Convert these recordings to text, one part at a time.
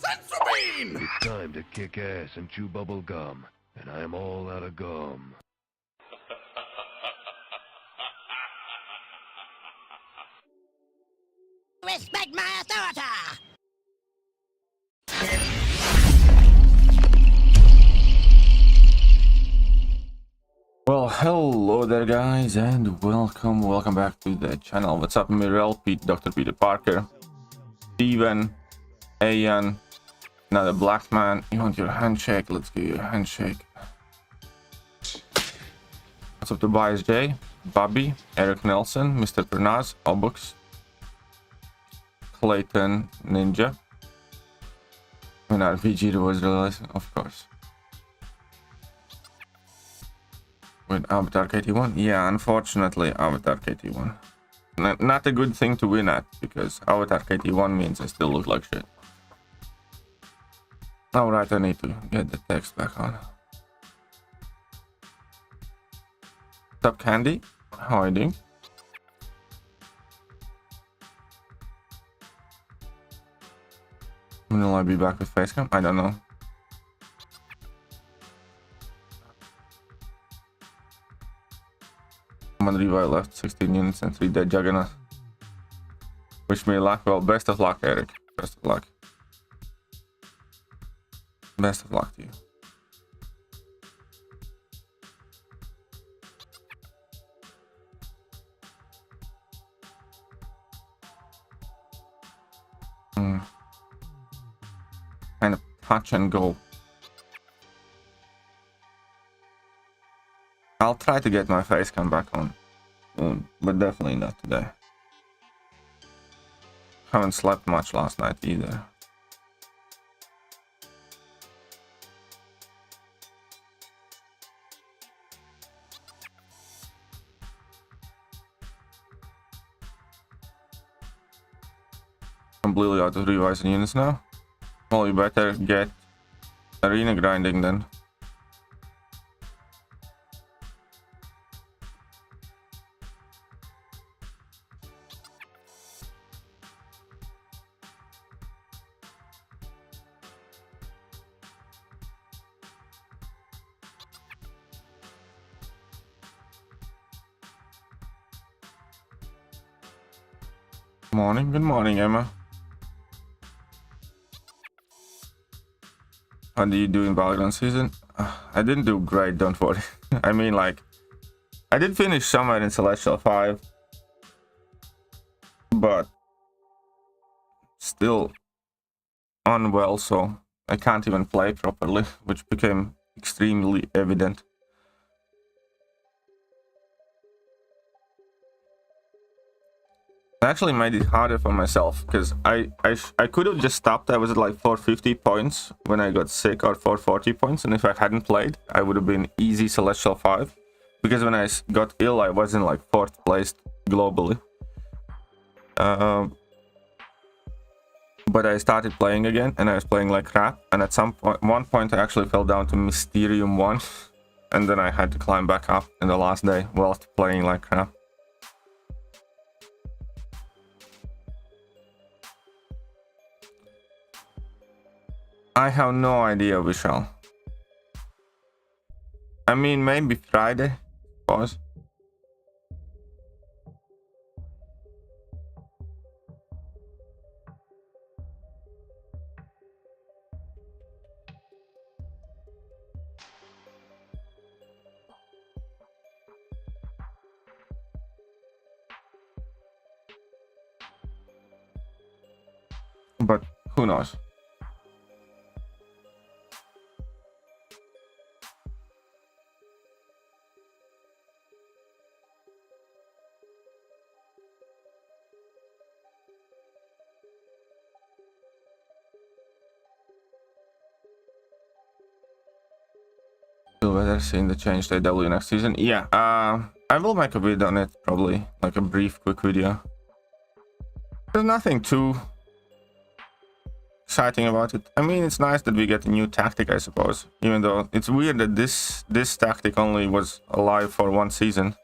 It's time to kick ass and chew bubble gum, and I'm all out of gum. Respect my authority! Well, hello there guys, and welcome back to the channel. What's up, Mirel, Pete, Dr. Peter Parker, Steven, Ayan, another black man. You want your handshake? Let's give you a handshake. What's up, Tobias J, Bobby, Eric Nelson, Mr. Pernaz, Obux, Clayton Ninja. When RPG was released, of course. With Avatar KT1? Yeah, unfortunately, Avatar KT1. Not a good thing to win at, because Avatar KT1 means I still look like shit. Alright, I need to get the text back on. What's up, Candy? How are you doing? When will I be back with Facecam? I don't know. Revive left 16 units and 3 dead juggernauts. Wish me luck. Well, best of luck, Eric. Best of luck. Best of luck to you. Kind of touch and go. I'll try to get my face cam back on, but definitely not today. Haven't slept much last night either. Completely out of revising units now. Well, you better get arena grinding then. Good morning, Emma. How do you do in Battlegrounds season? I didn't do great, don't worry. I mean, like, I did finish somewhere in Celestial 5, but still unwell, so I can't even play properly, which became extremely evident. I actually made it harder for myself, because I could have just stopped. I was at like 450 points when I got sick, or 440 points, and if I hadn't played, I would have been easy Celestial 5, because when I got ill, I was in like 4th place globally. But I started playing again, and I was playing like crap, and at one point I actually fell down to Mysterium 1, and then I had to climb back up in the last day whilst playing like crap. I have no idea, Vishal. I mean, maybe Friday. Pause. But who knows? Whether seeing the change to AW next season. Yeah, I will make a video on it, probably like a brief quick video. There's nothing too exciting about it. I mean, it's nice that we get a new tactic, I suppose, even though it's weird that this tactic only was alive for 1 season.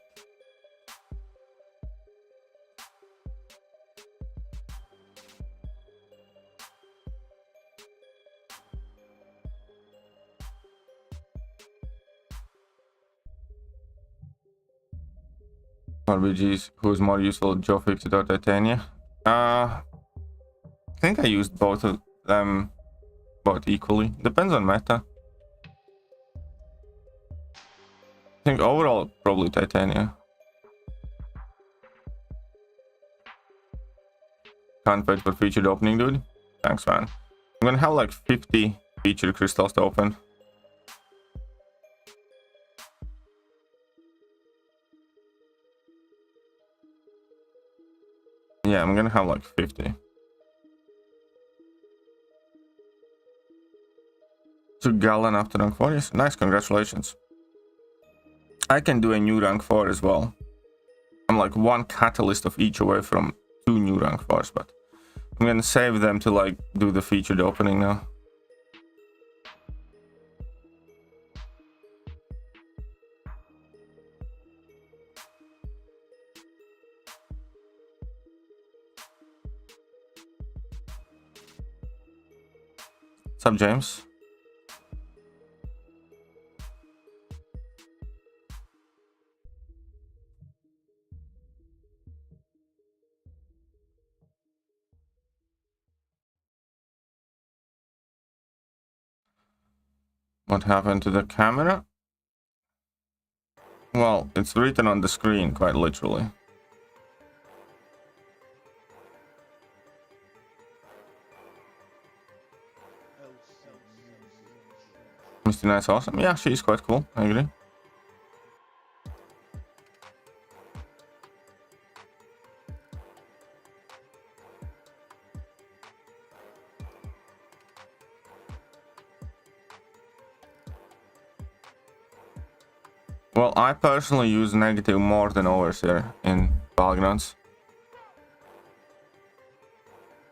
RBGs, who's more useful, Joe Fixit or Titania? I think I used both of them about equally. Depends on meta. I think overall probably Titania. Can't wait for featured opening, dude. Thanks, man. I'm gonna have like 50 featured crystals to open. Yeah, I'm gonna have like 50. To Gallon after rank 4, yes. Nice, congratulations. I can do a new rank 4 as well. I'm like one catalyst of each away from 2 new rank 4s, but I'm gonna save them to like do the featured opening now. What's up, James? What happened to the camera? Well, it's written on the screen, quite literally. Mr. Nice, awesome. Yeah, she's quite cool. I agree. Well, I personally use negative more than overseer in Battlegrounds.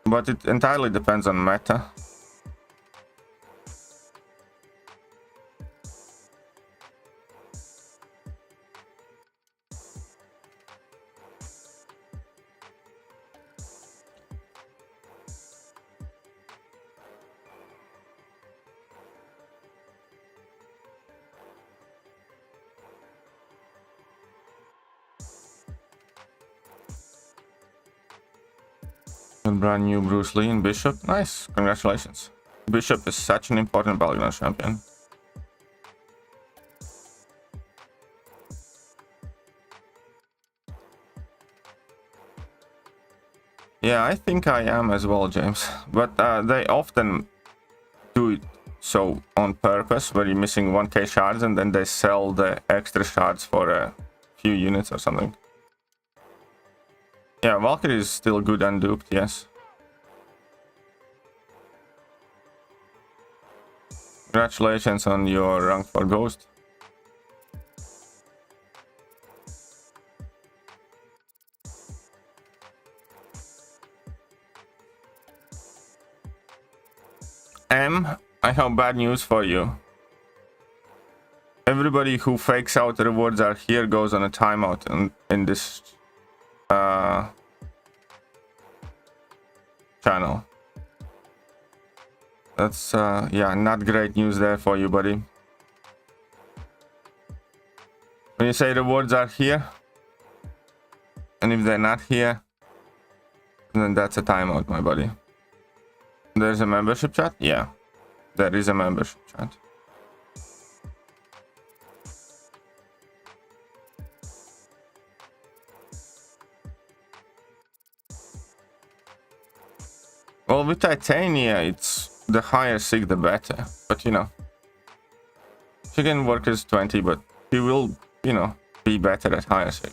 But it entirely depends on meta. Brand new Bruce Lee and Bishop. Nice, congratulations. Bishop is such an important Battlegrounds champion. Yeah, I think I am as well, James. But they often do it so on purpose, where you're missing 1k shards and then they sell the extra shards for a few units or something. Yeah, Valkyrie is still good and duped, yes. Congratulations on your rank 4 ghost. I have bad news for you. Everybody who fakes out the rewards are here goes on a timeout in this channel. That's yeah, not great news there for you, buddy. When you say rewards are here, and if they're not here, then that's a timeout, my buddy. There's a membership chat? Yeah, there is a membership chat. Well, with Titania, it's the higher sig, the better. But, you know, she can work as 20, but she will, you know, be better at higher sig.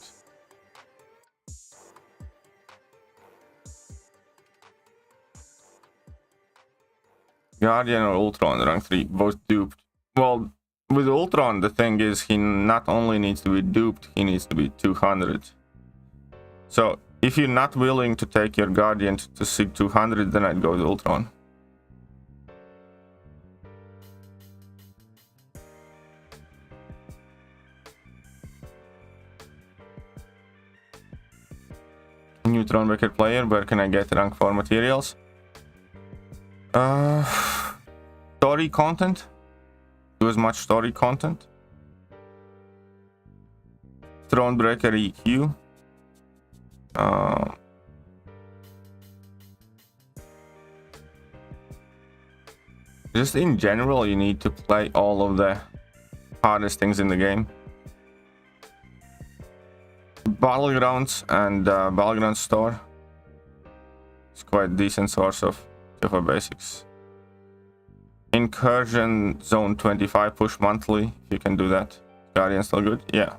Guardian or Ultron, rank 3, both duped. Well, with Ultron, the thing is, he not only needs to be duped, he needs to be 200. So, if you're not willing to take your Guardian to sig 200, then I'd go with Ultron. New Thronebreaker player, where can I get rank 4 materials? Story content. Do as much story content. Thronebreaker EQ. Just in general, you need to play all of the hardest things in the game. Battlegrounds and Battlegrounds store. It's quite a decent source of basics. Incursion Zone 25 push monthly, if you can do that. Guardian still good? Yeah.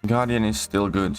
Guardian is still good.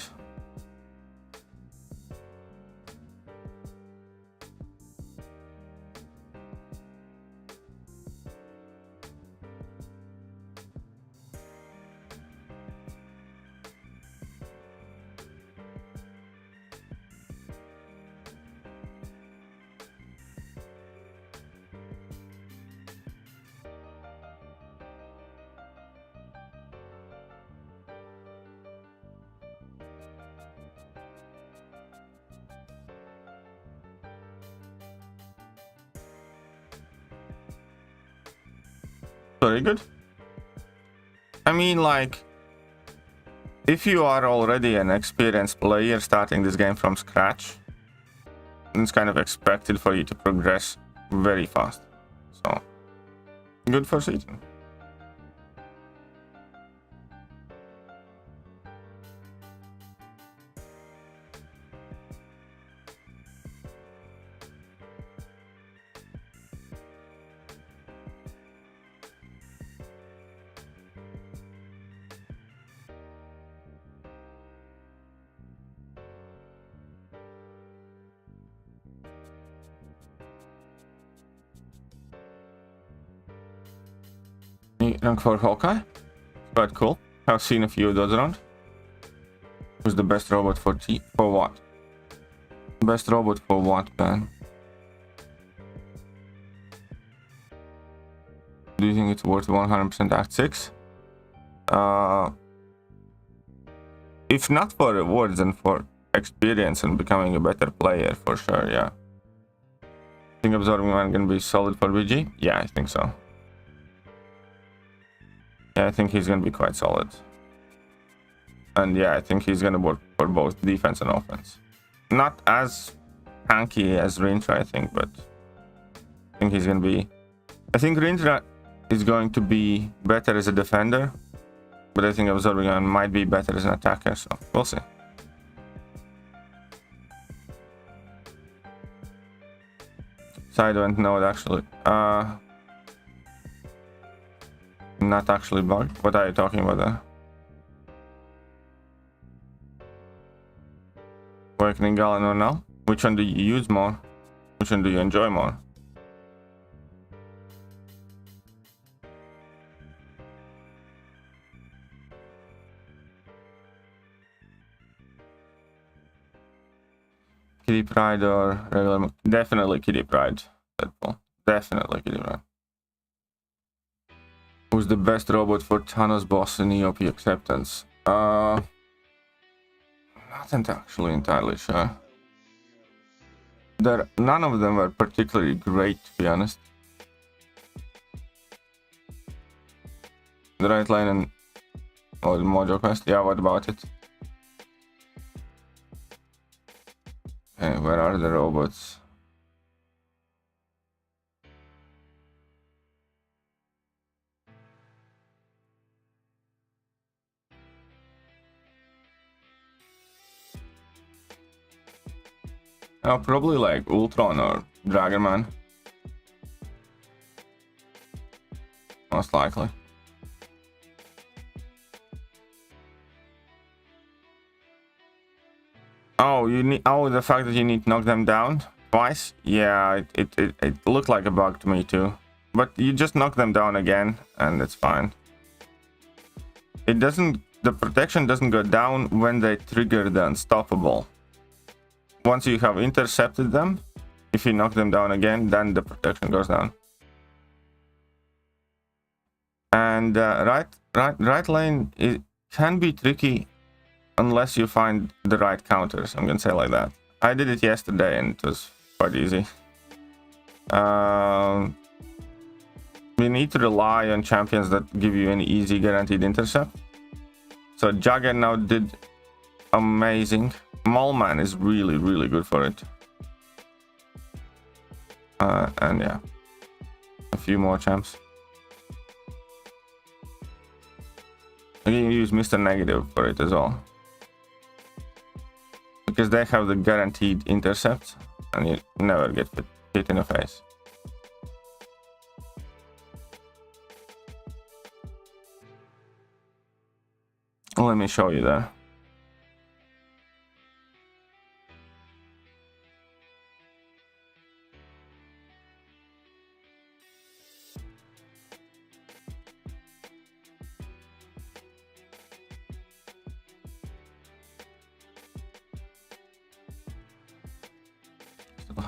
Very good. I mean, like, if you are already an experienced player starting this game from scratch, it's kind of expected for you to progress very fast. So, good for season. Rank for Hawkeye. Quite cool. I've seen a few of those around. Who's the best robot for for what? Best robot for what, man? Do you think it's worth 100% Act 6? If not for rewards and for experience and becoming a better player, for sure, yeah. Think Absorbing Man gonna be solid for BG? Yeah, I think so. Yeah, I think he's going to be quite solid. And yeah, I think he's going to work for both defense and offense. Not as tanky as Rintra, I think, but I think he's going to be... I think Rintra is going to be better as a defender, but I think Absorbing Man might be better as an attacker, so we'll see. Side event node, actually. Not actually bugged. What are you talking about there? Awakening Gallon or no? Which one do you use more? Which one do you enjoy more? Kitty Pride or regular? Definitely Kitty Pride. Deadpool. Definitely Kitty Pride. Who's the best robot for Thanos boss in EOP acceptance? Not actually entirely sure. None of them were particularly great, to be honest. The right line and the Mojo Quest? Yeah, what about it? Okay, where are the robots? Probably like Ultron or Dragon Man. Most likely. Oh, the fact that you need to knock them down twice? Yeah, it looked like a bug to me too. But you just knock them down again and it's fine. The protection doesn't go down when they trigger the unstoppable. Once you have intercepted them, if you knock them down again, then the protection goes down. And right lane, it can be tricky unless you find the right counters. I'm gonna say like that. I did it yesterday and it was quite easy. We need to rely on champions that give you an easy guaranteed intercept. So Juggernaut did amazing. Mallman is really, really good for it. And yeah, a few more champs. You can use Mr. Negative for it as well, because they have the guaranteed intercept and you never get hit in the face. Let me show you there.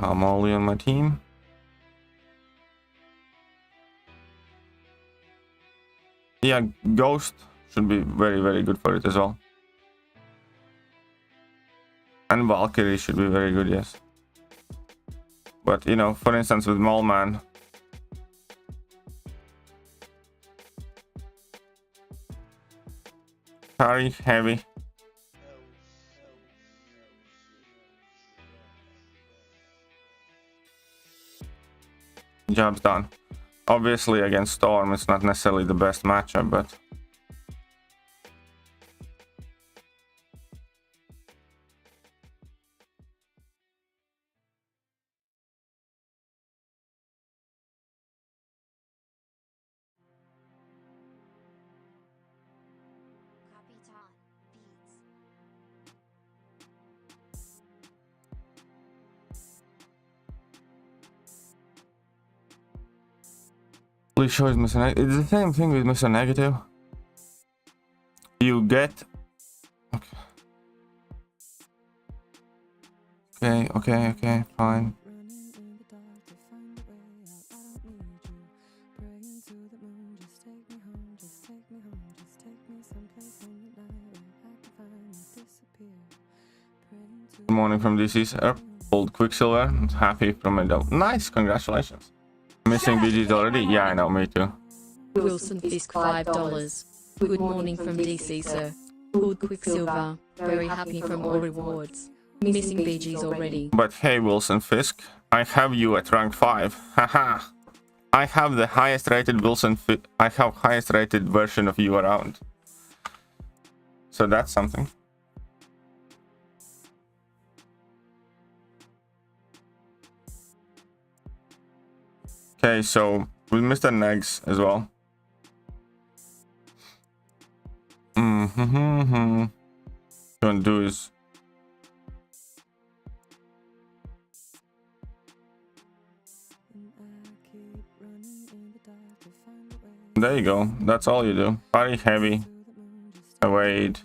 I'm only on my team. Yeah, Ghost should be very, very good for it as well. And Valkyrie should be very good, yes. But, you know, for instance, with Mallman, parry heavy. Job's done. Obviously, against Storm, it's not necessarily the best matchup, but please show is Mr. Negative. It's the same thing with Mr. Negative. You get okay, fine. Good morning from DC, sir. Old Quicksilver. Happy from a double. Nice, congratulations. Missing BGs already? Yeah, I know, me too. Wilson Fisk $5. Good morning from DC, sir. Old Quicksilver. Very happy from all rewards. Missing BGs already. But hey, Wilson Fisk, I have you at rank 5. Haha. I have the highest rated I have highest rated version of you around. So that's something. Okay, so with Mr. Negs as well. What you want to do is there you go. That's all you do. Parry heavy, evade.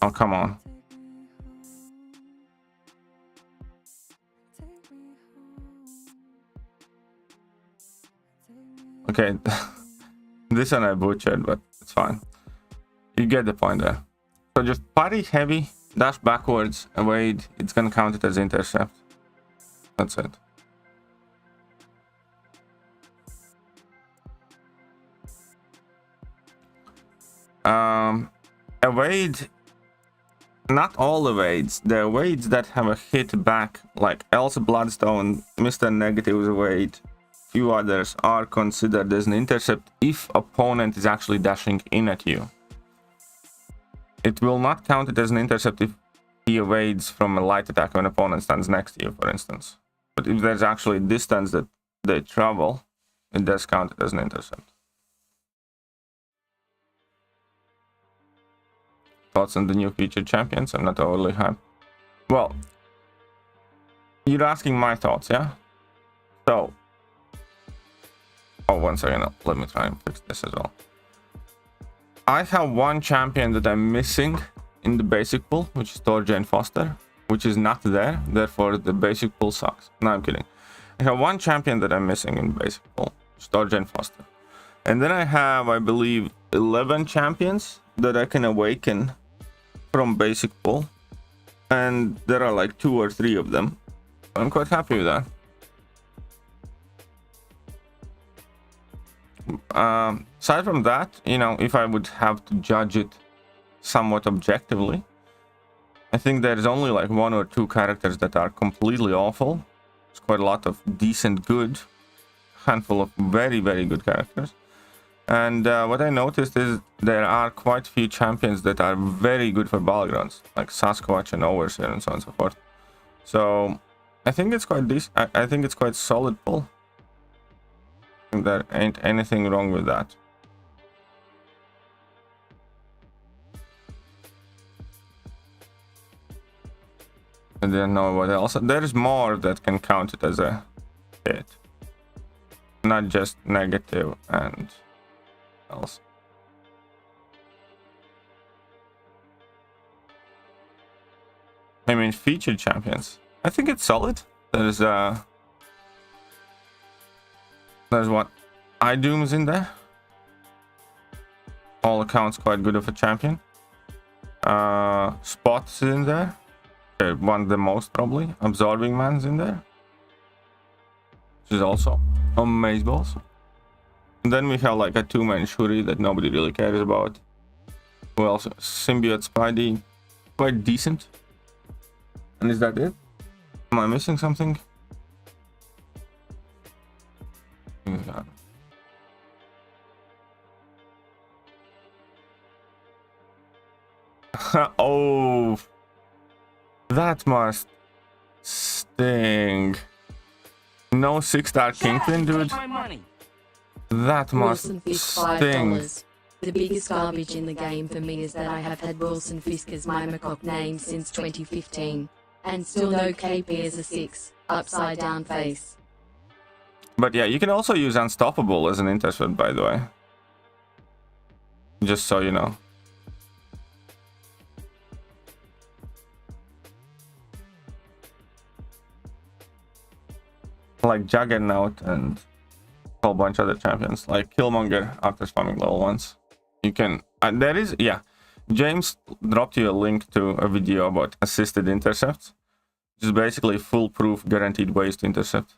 Oh, come on. Okay, this one I butchered, but it's fine. You get the point there. So just parry heavy, dash backwards, evade. It's gonna count it as intercept. That's it. Evade. Not all evades. The evades that have a hit back, like Elsa Bloodstone, Mr. Negative's evade, few others, are considered as an intercept if opponent is actually dashing in at you. It will not count it as an intercept if he evades from a light attack when opponent stands next to you, for instance. But if there's actually distance that they travel, it does count it as an intercept. Thoughts on the new featured champions? I'm not overly hyped. Well, you're asking my thoughts, yeah? So, oh, 1 second. Let me try and fix this as well. I have one champion that I'm missing in the basic pool, which is Thor Jane Foster. which is not there. Therefore, the basic pool sucks. No, I'm kidding. I have one champion that I'm missing in basic pool, Storgen Foster. And then I have, I believe, 11 champions that I can awaken from basic pool. And there are like 2 or 3 of them. I'm quite happy with that. Aside from that, you know, if I would have to judge it somewhat objectively, I think there's only like 1 or 2 characters that are completely awful. There's quite a lot of decent good, handful of very, very good characters. And what I noticed is there are quite a few champions that are very good for Battlegrounds, like Sasquatch and Overseer and so on and so forth. So I think it's quite decent. I think it's quite solid pull. I think there ain't anything wrong with that. I didn't know what else. There's more that can count it as a hit, not just negative and else. I mean, featured champions. I think it's solid. There's what, iDoom's in there. All accounts quite good of a champion. Spot's in there. One the most probably. Absorbing Man's in there, which is also amazeballs. And then we have like a 2-man Shuri that nobody really cares about. Who else? Symbiote Spidey, quite decent. And is that it? Am I missing something? Oh, that must sting. No 6-star Kingpin, dude. That must Wilson Fisk sting. $5. The biggest garbage in the game for me is that I have had Wilson Fisk as my MCOC name since 2015. And still no KP as a 6. Upside down face. But yeah, you can also use Unstoppable as an intercept, by the way. Just so you know. Like Juggernaut and a whole bunch of other champions, like Killmonger after spamming level 1s. You can, there is, yeah, James dropped you a link to a video about assisted intercepts, which is basically foolproof guaranteed ways to intercept.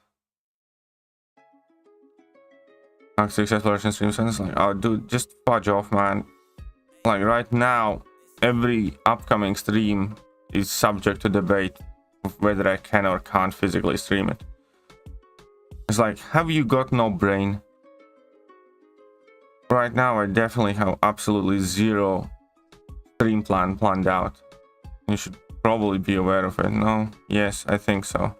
Six exploration stream sense, like, oh dude, just fudge off, man. Like right now, every upcoming stream is subject to debate of whether I can or can't physically stream it. It's like, have you got no brain? Right now, I definitely have absolutely zero stream plan planned out. You should probably be aware of it. No? Yes, I think so.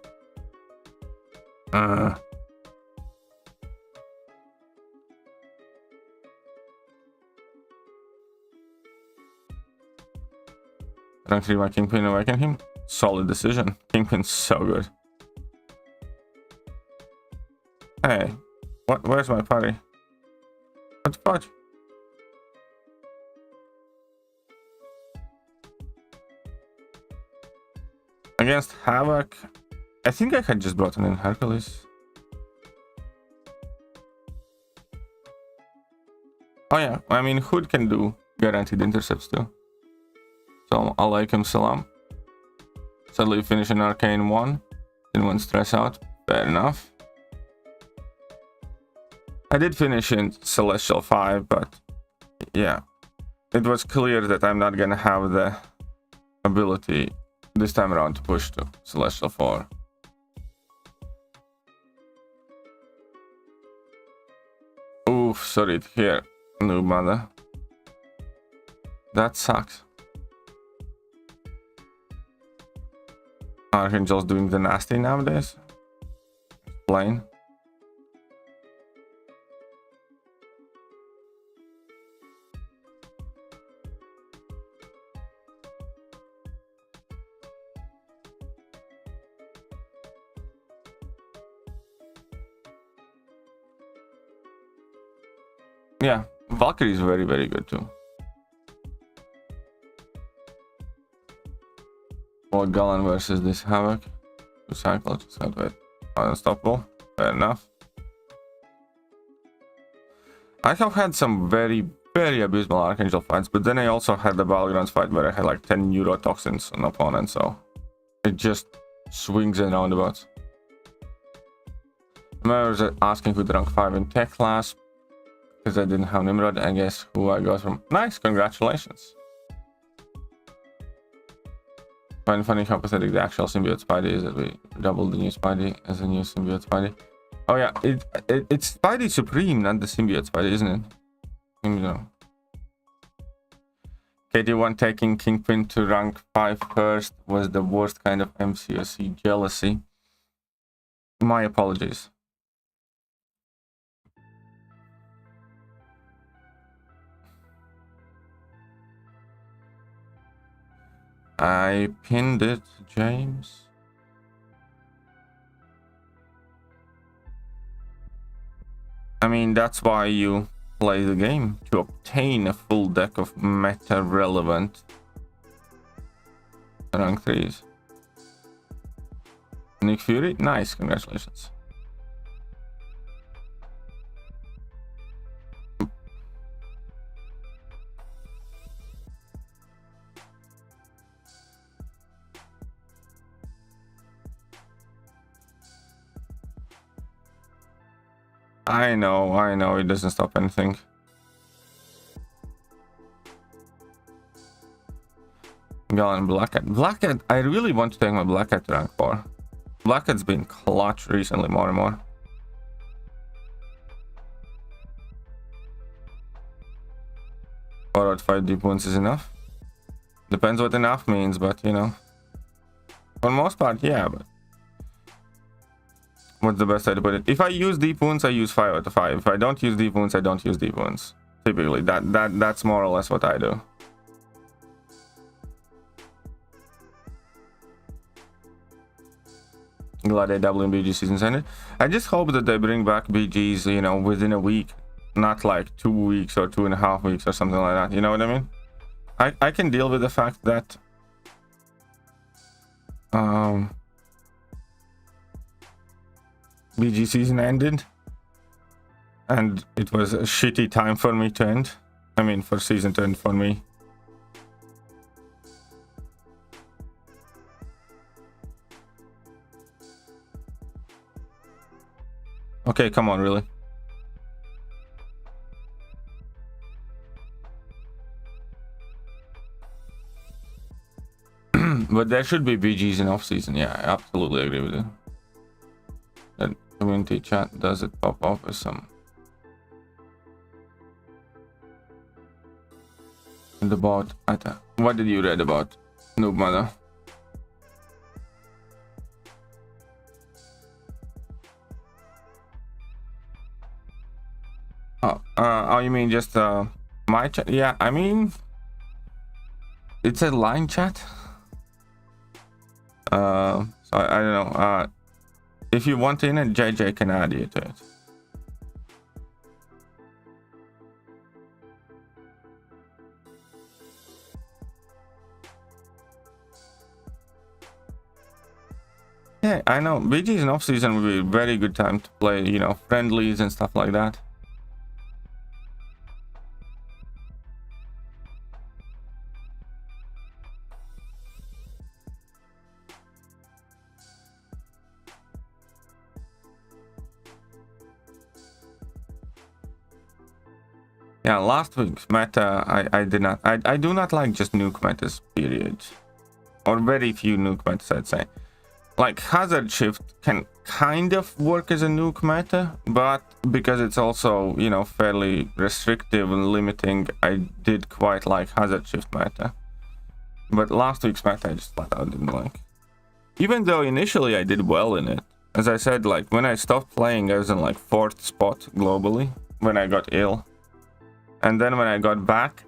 Rank 3 by Kingpin, awaken him. Solid decision. Kingpin's so good. Hey, what? Where's my party? What the fuck? Against Havoc, I think I had just brought in Hercules. Oh yeah, I mean, Hood can do guaranteed intercepts too. So Alaikum Salam. Sadly, you finish an Arcane 1. Didn't want to stress out. Fair enough. I did finish in Celestial 5, but yeah, it was clear that I'm not gonna have the ability this time around to push to Celestial 4. Oof, sorry to hear, noob mother. That sucks. Archangel's doing the nasty nowadays. Plain. Yeah, Valkyrie is very, very good too. Or Gallon versus this Havoc. Two cycle, just got wait. Unstoppable. Fair enough. I have had some very abysmal Archangel fights, but then I also had the Battlegrounds fight where I had like 10 neurotoxins on opponent, so it just swings and roundabouts. Members are asking who the rank 5 in tech class, because I didn't have Nimrod. I guess who I got from. Nice, congratulations. Find funny how pathetic the actual symbiote Spidey is that we doubled the new Spidey as a new symbiote Spidey. Oh yeah, it's Spidey Supreme, not the symbiote Spidey, isn't it? You know. KD1 taking Kingpin to rank 5 first was the worst kind of MCOC jealousy. My apologies. I pinned it, James. I mean, that's why you play the game, to obtain a full deck of meta-relevant rank 3s. Nick Fury, nice, congratulations. I know, it doesn't stop anything. Gallon Blackhead. Blackhead, I really want to take my Blackhead to rank 4. Blackhead's been clutch recently, more and more. Or 5 deep wounds is enough. Depends what enough means, but you know. For the most part, yeah, but what's the best way to put it? If I use deep wounds, I use 5 out of 5. If I don't use deep wounds, I don't use deep wounds. Typically, that's more or less what I do. Glad they double in BG season's ended. I just hope that they bring back BGs, you know, within a week, not like 2 weeks or 2.5 weeks or something like that. You know what I mean? I can deal with the fact that BG season ended and it was a shitty time for me to end. I mean, for season to end for me. Okay, come on, really. But there should be BGs in off season. Yeah, I absolutely agree with you. That community chat does it pop off with some and about what did you read about Noob Mother? Oh, you mean just my chat? Yeah, I mean, it's a line chat. So I don't know. If you want in it, JJ can add you to it. Yeah, I know. BG's in off season would be a very good time to play, you know, friendlies and stuff like that. Yeah, last week's meta, I do not like just nuke metas, period. Or very few nuke metas, I'd say. Like, Hazard Shift can kind of work as a nuke meta, but because it's also, you know, fairly restrictive and limiting, I did quite like Hazard Shift meta. But last week's meta, I just flat out didn't like. Even though initially I did well in it. As I said, like, when I stopped playing, I was in, like, 4th spot globally, when I got ill. And then when I got back,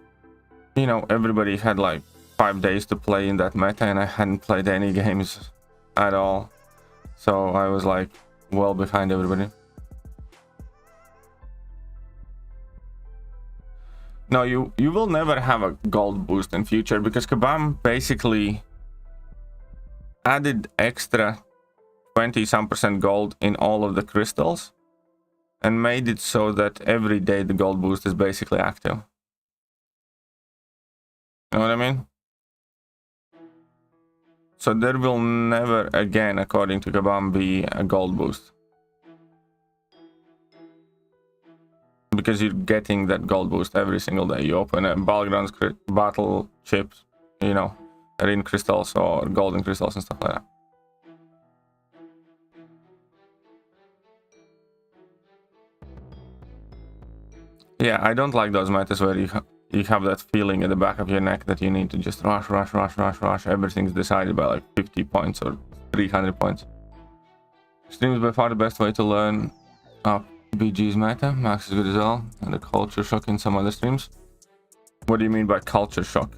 you know, everybody had like 5 days to play in that meta and I hadn't played any games at all. So I was like well behind everybody. No, you will never have a gold boost in future because Kabam basically added extra 20% gold in all of the crystals and made it so that every day the gold boost is basically active. You know what I mean? So there will never again, according to Kabam, be a gold boost. Because you're getting that gold boost every single day. You open a Battlegrounds battle chips, you know, arena crystals or golden crystals and stuff like that. Yeah, I don't like those metas where you have that feeling at the back of your neck that you need to just rush. Everything's decided by like 50 points or 300 points. Stream is by far the best way to learn up BG's meta. Max is good as well. And the culture shock in some other streams. What do you mean by culture shock?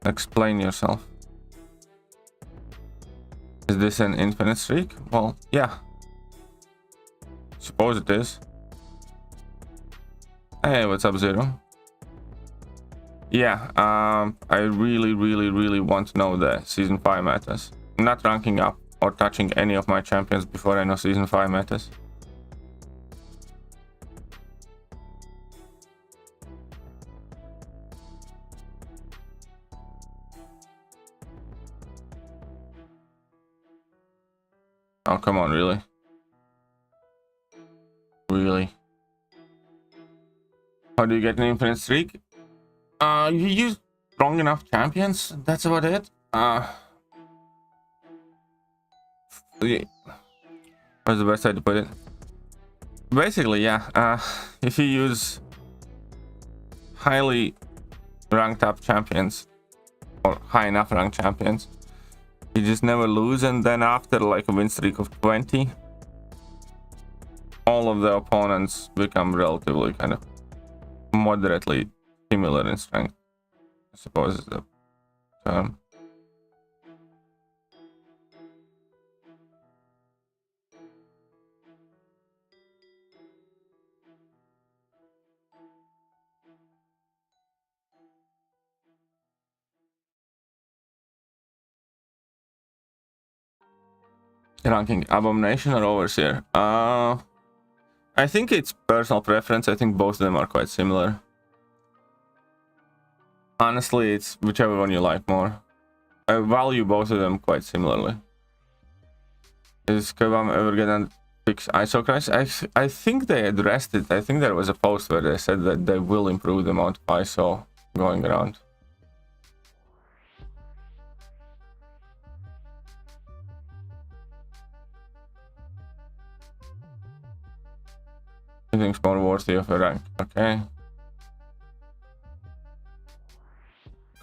Explain yourself. Is this an infinite streak? Well, yeah. Suppose it is. Hey, what's up, Zero? Yeah, I really want to know the Season 5 metas. I'm not ranking up or touching any of my champions before I know Season 5 metas. Oh, come on, really? Really? How do you get an infinite streak? You use strong enough champions, that's about it. What's the best way to put it? Basically, yeah, if you use highly ranked up champions, or high enough ranked champions, you just never lose, and then after like a win streak of 20, all of the opponents become relatively kind of moderately similar in strength, I suppose is the term. Ranking Abomination or Overseer? I think it's personal preference. I think both of them are quite similar. Honestly, it's whichever one you like more. I value both of them quite similarly. Is Kabam ever gonna fix ISO crash? I think they addressed it. I think there was a post where they said that they will improve the amount of ISO going around. I think it's more worthy of a rank. Okay.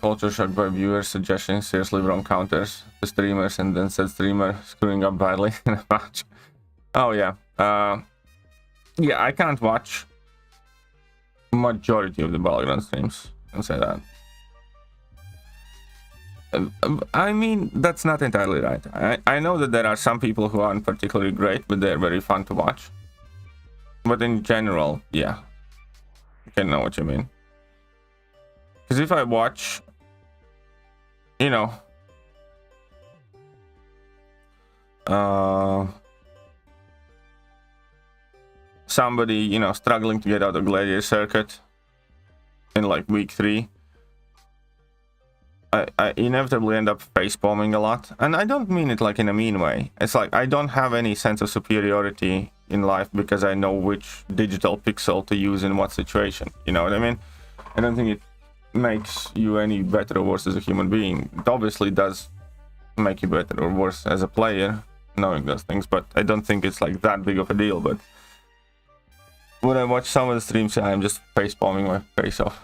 Culture shock by viewers suggesting seriously wrong counters to streamers, and then said streamer screwing up badly in a match. Oh yeah. Yeah, I can't watch majority of the Battlegrounds streams. I'll say that. I mean, that's not entirely right. I know that there are some people who aren't particularly great, but they're very fun to watch. But in general, yeah, I can know what you mean. Because if I watch, you know, somebody, you know, struggling to get out of Gladiator Circuit in like week 3, I inevitably end up facepalming a lot. And I don't mean it like in a mean way. It's like I don't have any sense of superiority in life because I know which digital pixel to use in what situation. You know what I mean? I don't think it makes you any better or worse as a human being. It obviously does make you better or worse as a player, knowing those things, but I don't think it's like that big of a deal. But when I watch some of the streams, I'm just facepalming my face off.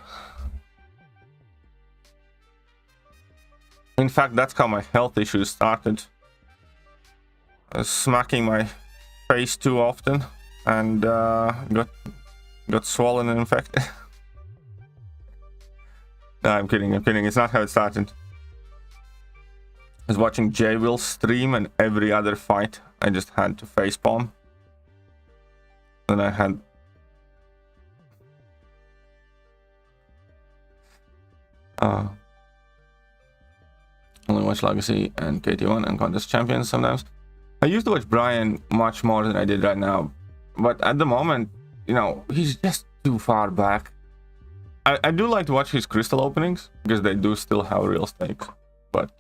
In fact, that's how my health issues started. I was smacking my face too often and got swollen and infected. No, I'm kidding. It's not how it started. I was watching J-Will stream, and every other fight I just had to facepalm. Then I had... Only watch Legacy and KT1 and Contest Champions sometimes. I used to watch Brian much more than I did right now. But at the moment, you know, he's just too far back. I do like to watch his crystal openings because they do still have real stakes. But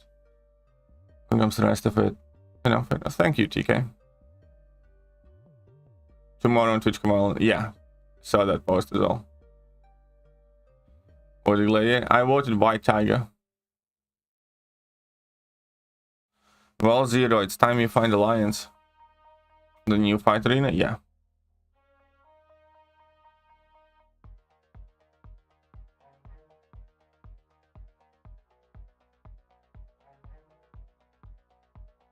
when it comes to the rest of it, you know, thank you, TK. Tomorrow on Twitch, Kamal. Yeah, saw that post as well. Voted Gladiator. I voted White Tiger. Well, Zero, it's time you find Alliance. The new fight arena? Yeah.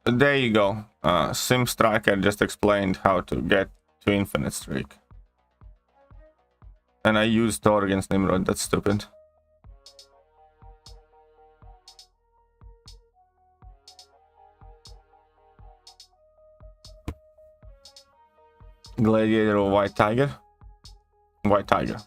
There you go. Sim Striker just explained how to get to Infinite Streak. And I used Thor against Nimrod. That's stupid. Gladiator or White Tiger? White Tiger.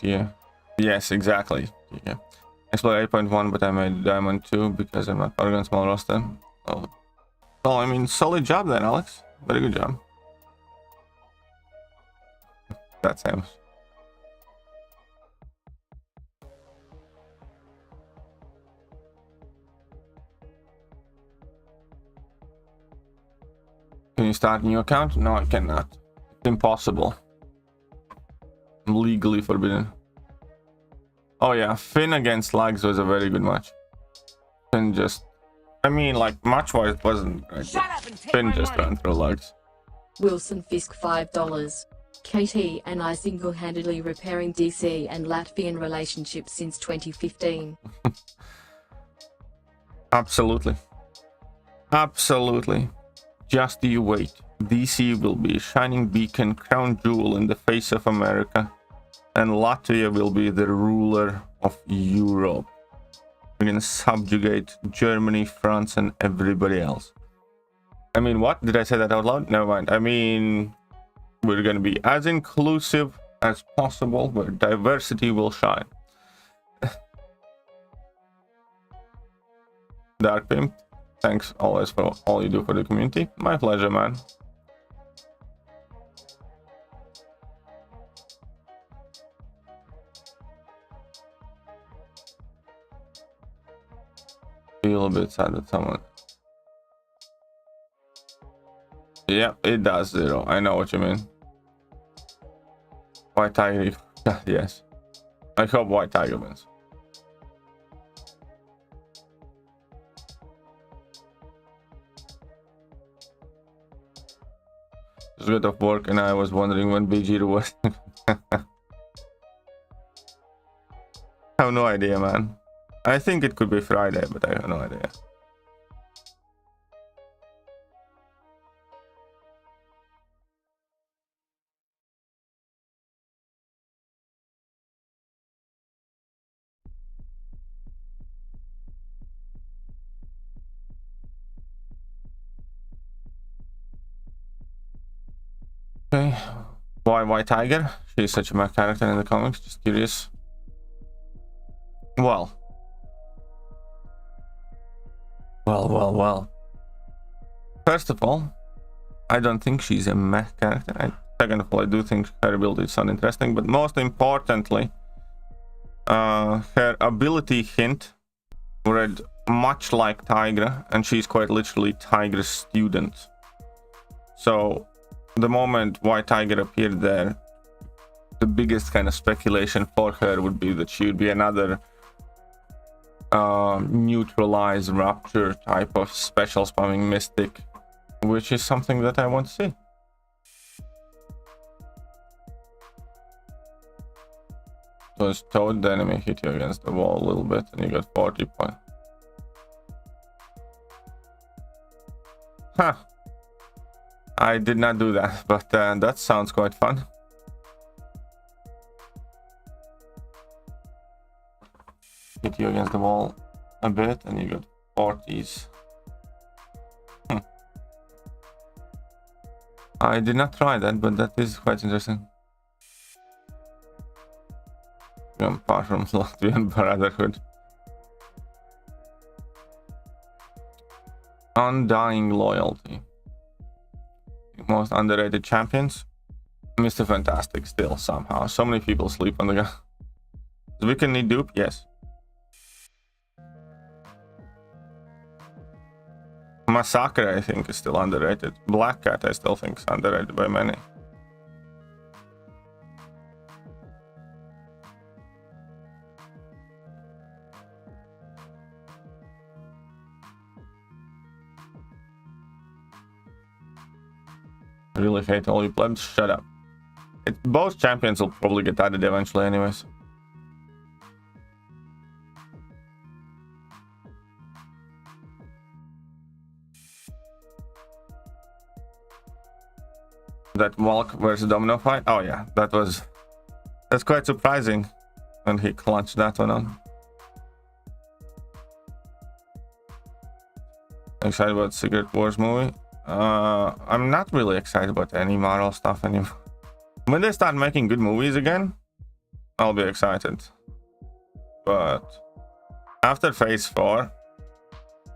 Yeah. Yes, exactly. Yeah. Explore 8.1, but I made Diamond 2 because I'm not Battlegrounds small roster. Oh. Well, I mean, solid job then, Alex. Very good job. That's him. Can you start a new account? No, I cannot. It's impossible. Legally forbidden. Oh yeah, Finn against Lags was a very good match. Finn just, I mean, like match-wise it wasn't great. Finn just ran through Lags. Wilson Fisk $5. KT and I single-handedly repairing DC and Latvian relationships since 2015. Absolutely. Absolutely. Just you wait. DC will be a shining beacon, crown jewel in the face of America, and Latvia will be the ruler of Europe. We're gonna subjugate Germany, France, and everybody else. I mean, what? Did I say that out loud? Never mind. I mean, we're gonna be as inclusive as possible, where diversity will shine. Dark Pimp, thanks always for all you do for the community. My pleasure, man. Feel a bit sad that someone. Yeah, it does, Zero. I know what you mean. White Tiger. Yes. I hope White Tiger wins. Just got off work and I was wondering when BG was. I have no idea, man. I think it could be Friday, but I have no idea. Okay. Why White Tiger? She's such a mad character in the comics, just curious. Well. First of all, I don't think she's a meh character. Second of all, I do think her abilities sound interesting, but most importantly, her ability hint read much like Tigra, and she's quite literally Tigra's student. So, the moment White Tiger appeared there, the biggest kind of speculation for her would be that she would be another neutralize rapture type of special spamming mystic, which is something that I want to see. So it's Toad, the enemy hit you against the wall a little bit and you got 40 points. Huh. I did not do that, but that sounds quite fun. hit you against the wall a bit, and you got 40s. I did not try that, but that is quite interesting. Apart from Latvian Brotherhood. Undying Loyalty. Most underrated champions. Mr. Fantastic still somehow. So many people sleep on the guy. Does Wiccan need dupe? Yes. Massacre I think is still underrated. Black Cat I still think is underrated by many. I really hate all you plebs. Shut up. Both champions will probably get added eventually anyways. That Walk versus Domino fight? Oh yeah, that's quite surprising when he clutched that one on. Excited about Secret Wars movie? I'm not really excited about any Marvel stuff anymore. When they start making good movies again, I'll be excited. But after Phase 4,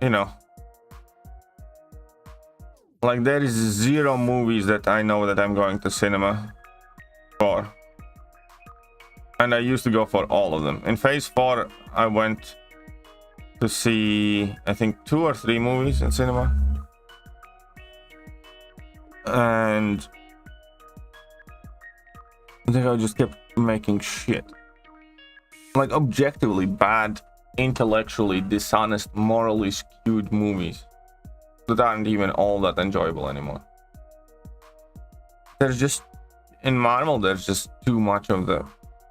you know, like there is 0 movies that I know that I'm going to cinema for. And I used to go for all of them. In Phase 4, I went to see, I think, 2 or 3 movies in cinema. And they just kept making shit. Like objectively bad, intellectually dishonest, morally skewed movies that aren't even all that enjoyable anymore. There's just, in Marvel, there's just too much of the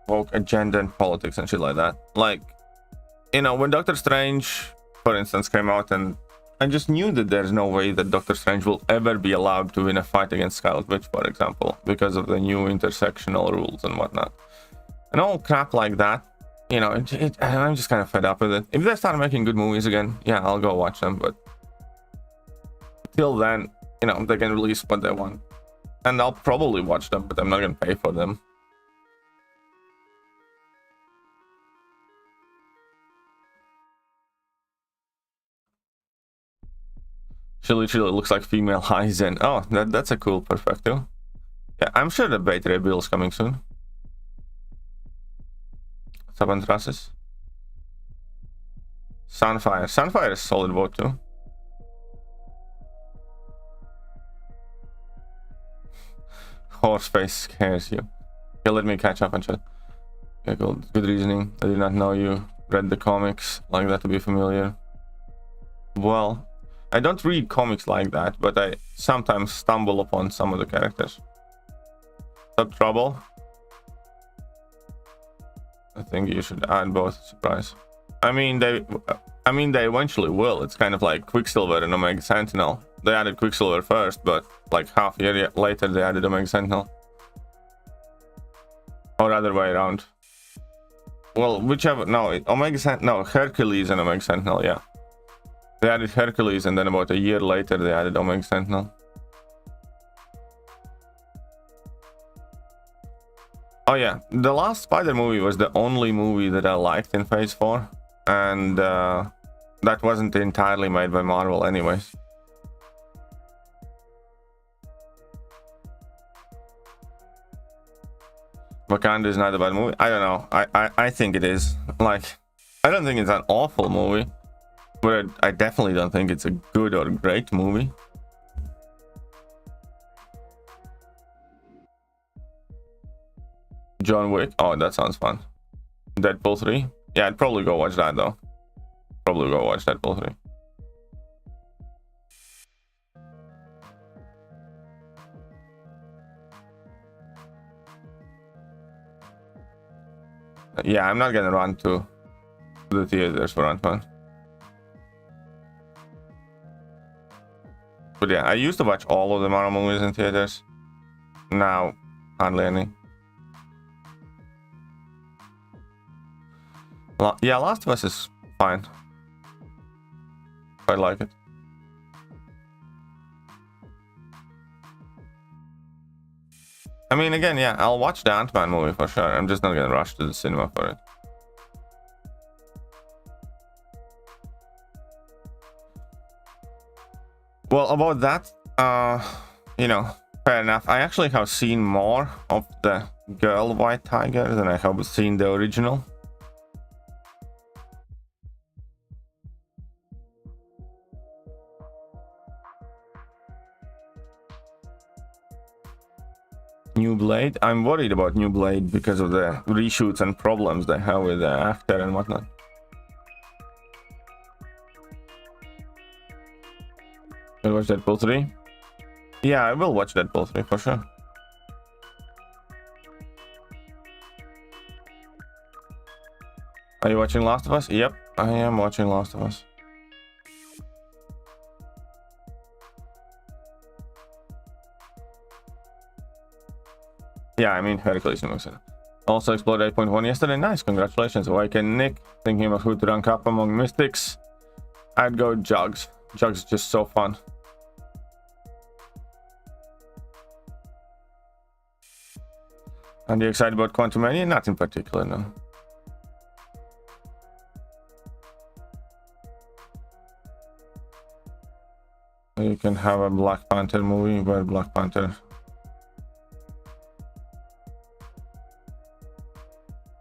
woke agenda and politics and shit like that. Like, you know, when Doctor Strange, for instance, came out, and I just knew that there's no way that Doctor Strange will ever be allowed to win a fight against Scarlet Witch, for example, because of the new intersectional rules and whatnot. And all crap like that, you know, I'm just kind of fed up with it. If they start making good movies again, yeah, I'll go watch them, but till then, you know, they can release what they want. And I'll probably watch them, but I'm not going to pay for them. She literally looks like female Aizen. Oh, that's a cool perspective. Yeah, I'm sure the beta reveal is coming soon. Sabantrasis. Sunfire. Sunfire is solid vote too. Horseface scares you. Okay, let me catch up and chat. Okay, cool. Good reasoning. I did not know you read the comics like that to be familiar. Well, I don't read comics like that, but I sometimes stumble upon some of the characters. Stop Trouble. I think you should add both. Surprise. I mean they eventually will. It's kind of like Quicksilver and Omega Sentinel. They added Quicksilver first, but like half a year later they added Omega Sentinel. Or other way around. Well, whichever. No, Omega Sentinel. No, Hercules and Omega Sentinel. Yeah. They added Hercules, and then about a year later they added Omega Sentinel. Oh yeah, the last Spider movie was the only movie that I liked in Phase 4. And that wasn't entirely made by Marvel anyways. Wakanda is not a bad movie. I don't know. I think it is. Like, I don't think it's an awful movie. But I definitely don't think it's a good or great movie. John Wick. Oh, that sounds fun. Deadpool 3. Yeah, I'd probably go watch that though. Probably go watch Deadpool 3. Yeah, I'm not gonna run to the theaters for Ant-Man. But yeah, I used to watch all of the Marvel movies in theaters. Now, hardly any. Yeah, Last of Us is fine. I like it. I mean, again, yeah, I'll watch the Ant-Man movie for sure. I'm just not gonna rush to the cinema for it. Well, about that, you know, fair enough. I actually have seen more of the girl White Tiger than I have seen the original. New Blade? I'm worried about New Blade because of the reshoots and problems they have with the actor and whatnot. Will watch Deadpool 3? Yeah, I will watch Deadpool 3 for sure. Are you watching Last of Us? Yep, I am watching Last of Us. Yeah, I mean, Hercules looks at. Also explored 8.1 yesterday. Nice, congratulations. Why can Nick? Thinking about who to rank up among mystics. I'd go Jugs. Jugs is just so fun. Are you excited about Quantumania? Not in particular, no. You can have a Black Panther movie where Black Panther.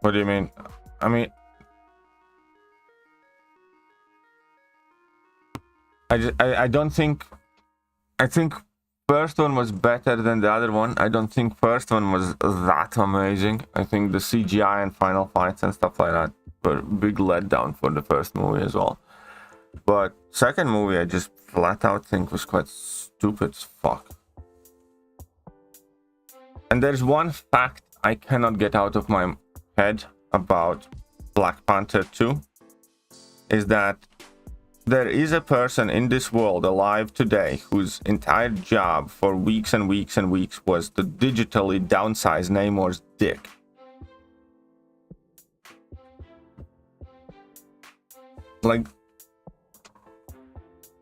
What do you mean? I mean, I don't think. I think first one was better than the other one. I don't think first one was that amazing. I think the CGI and final fights and stuff like that were a big letdown for the first movie as well. But second movie, I just flat out think was quite stupid as fuck. And there's one fact I cannot get out of my head about Black Panther 2 is that there is a person in this world alive today whose entire job for weeks and weeks and weeks was to digitally downsize Namor's dick. Like,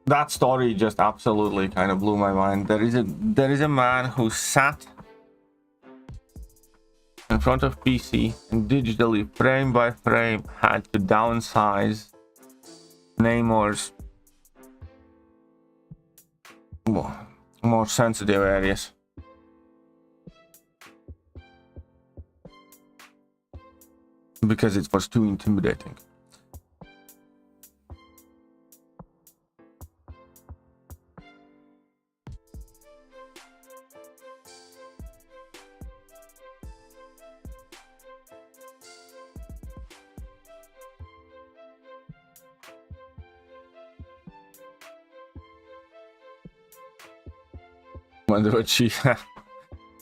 that story just absolutely kind of blew my mind. There is a man who sat in front of PC and digitally, frame by frame, had to downsize Namor's more sensitive areas. Because it was too intimidating.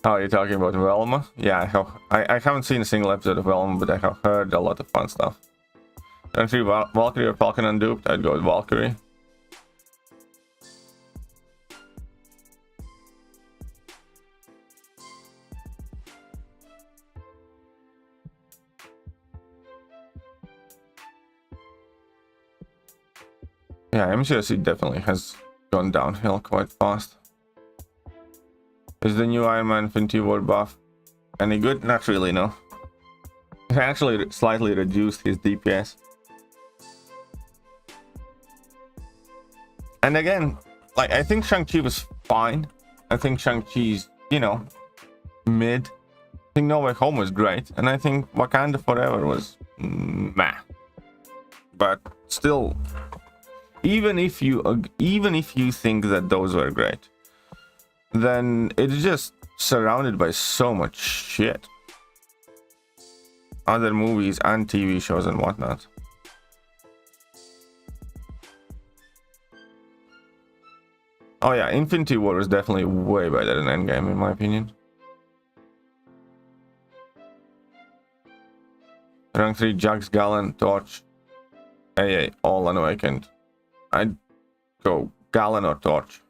How are you talking about Velma? Yeah, I haven't seen a single episode of Velma, but I have heard a lot of fun stuff. Country Valkyrie or Falcon Unduped? I'd go with Valkyrie. Yeah, MCOC definitely has gone downhill quite fast. Is the new Iron Man Infinity War buff any good? Not really, no. It actually slightly reduced his DPS. And again, like, I think Shang-Chi was fine. I think Shang-Chi's, you know, mid. I think No Way Home was great. And I think Wakanda Forever was meh. But still, even if you think that those were great, then it's just surrounded by so much shit. Other movies and TV shows and whatnot. Oh yeah, Infinity War is definitely way better than Endgame in my opinion. Rank 3, Jax, Galen, Torch, AA, all unawakened. I'd go Galen or Torch.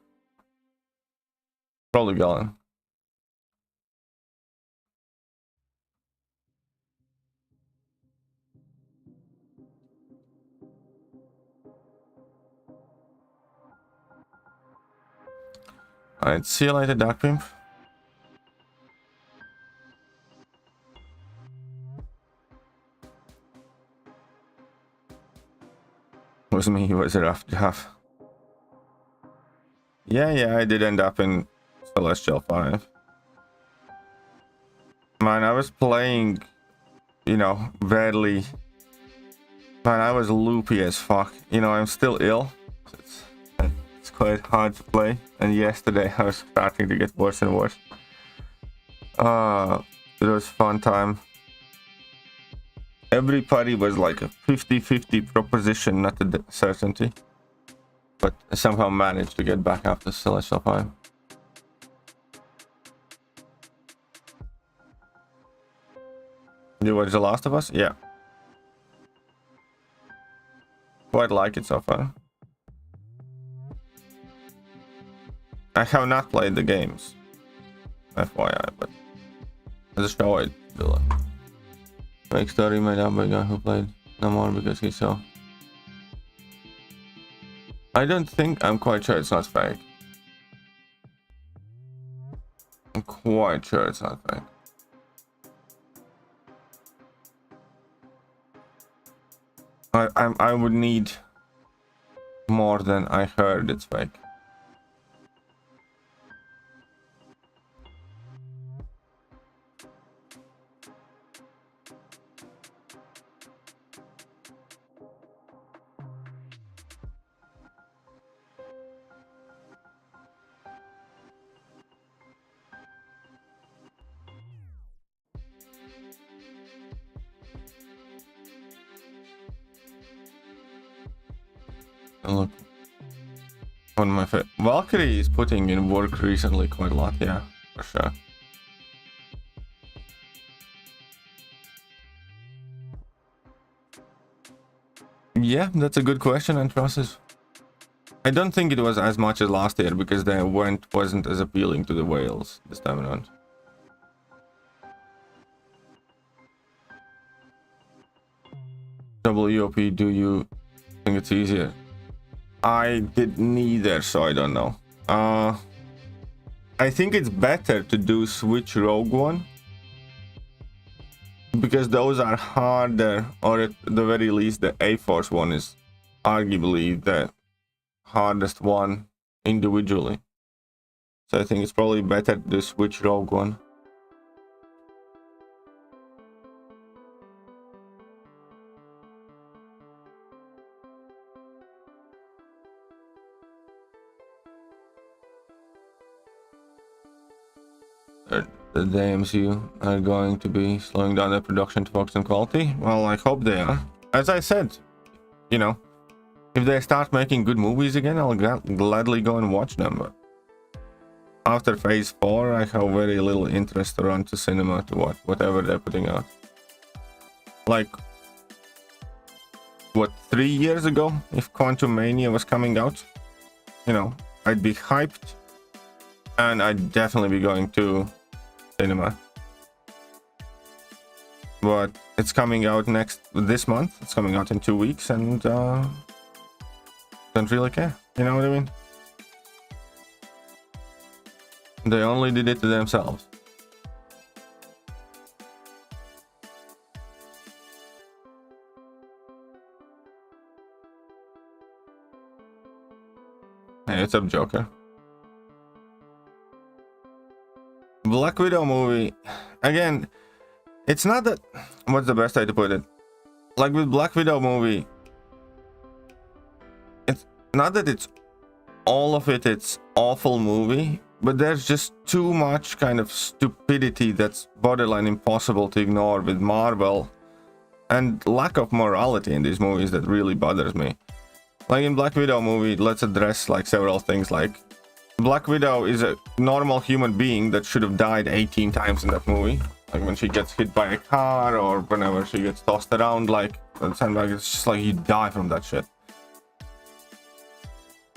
Probably Galen. Alright, see you later, Dark Pimp. Was me, he was a rough draft. Yeah, I did end up in Celestial 5. Man, I was playing, you know, badly. Man, I was loopy as fuck. You know, I'm still ill. It's quite hard to play. And yesterday I was starting to get worse and worse. It was fun time. Every party was like a 50-50 proposition, not a certainty. But I somehow managed to get back up to Celestial 5. You watch The Last of Us? Yeah. Quite like it so far. I have not played the games, FYI, but as a show I do like. Fake story made up by a guy who played no more because he saw. I don't think, I'm quite sure it's not fake. I'm quite sure it's not fake. I would need more than I heard it's fake. Look, one of my favorite. Valkyrie is putting in work recently quite a lot, yeah, for sure. Yeah, that's a good question, and process. I don't think it was as much as last year because the event wasn't as appealing to the whales this time around. WOP, do you think it's easier? I did neither, so I don't know. I think it's better to do Switch Rogue One because those are harder, or at the very least the A-Force one is arguably the hardest one individually. So I think it's probably better to do Switch Rogue One. The MCU are going to be slowing down their production to focus on quality. Well, I hope they are. As I said, you know, if they start making good movies again, I'll gladly go and watch them. But after Phase 4, I have very little interest to run to cinema to watch whatever they're putting out. Like, what, 3 years ago, if Quantum Mania was coming out, you know, I'd be hyped, and I'd definitely be going to cinema. But it's coming out this month. It's coming out in 2 weeks, and don't really care. You know what I mean? They only did it to themselves. Hey, what's up, Joker? Black Widow movie, again, it's not that, what's the best way to put it? Like with Black Widow movie, it's not that it's all of it, it's awful movie, but there's just too much kind of stupidity that's borderline impossible to ignore with Marvel, and lack of morality in these movies that really bothers me. Like in Black Widow movie, let's address like several things. Like Black Widow is a normal human being that should have died 18 times in that movie. Like when she gets hit by a car or whenever she gets tossed around like a sandbag, it's just like you die from that shit.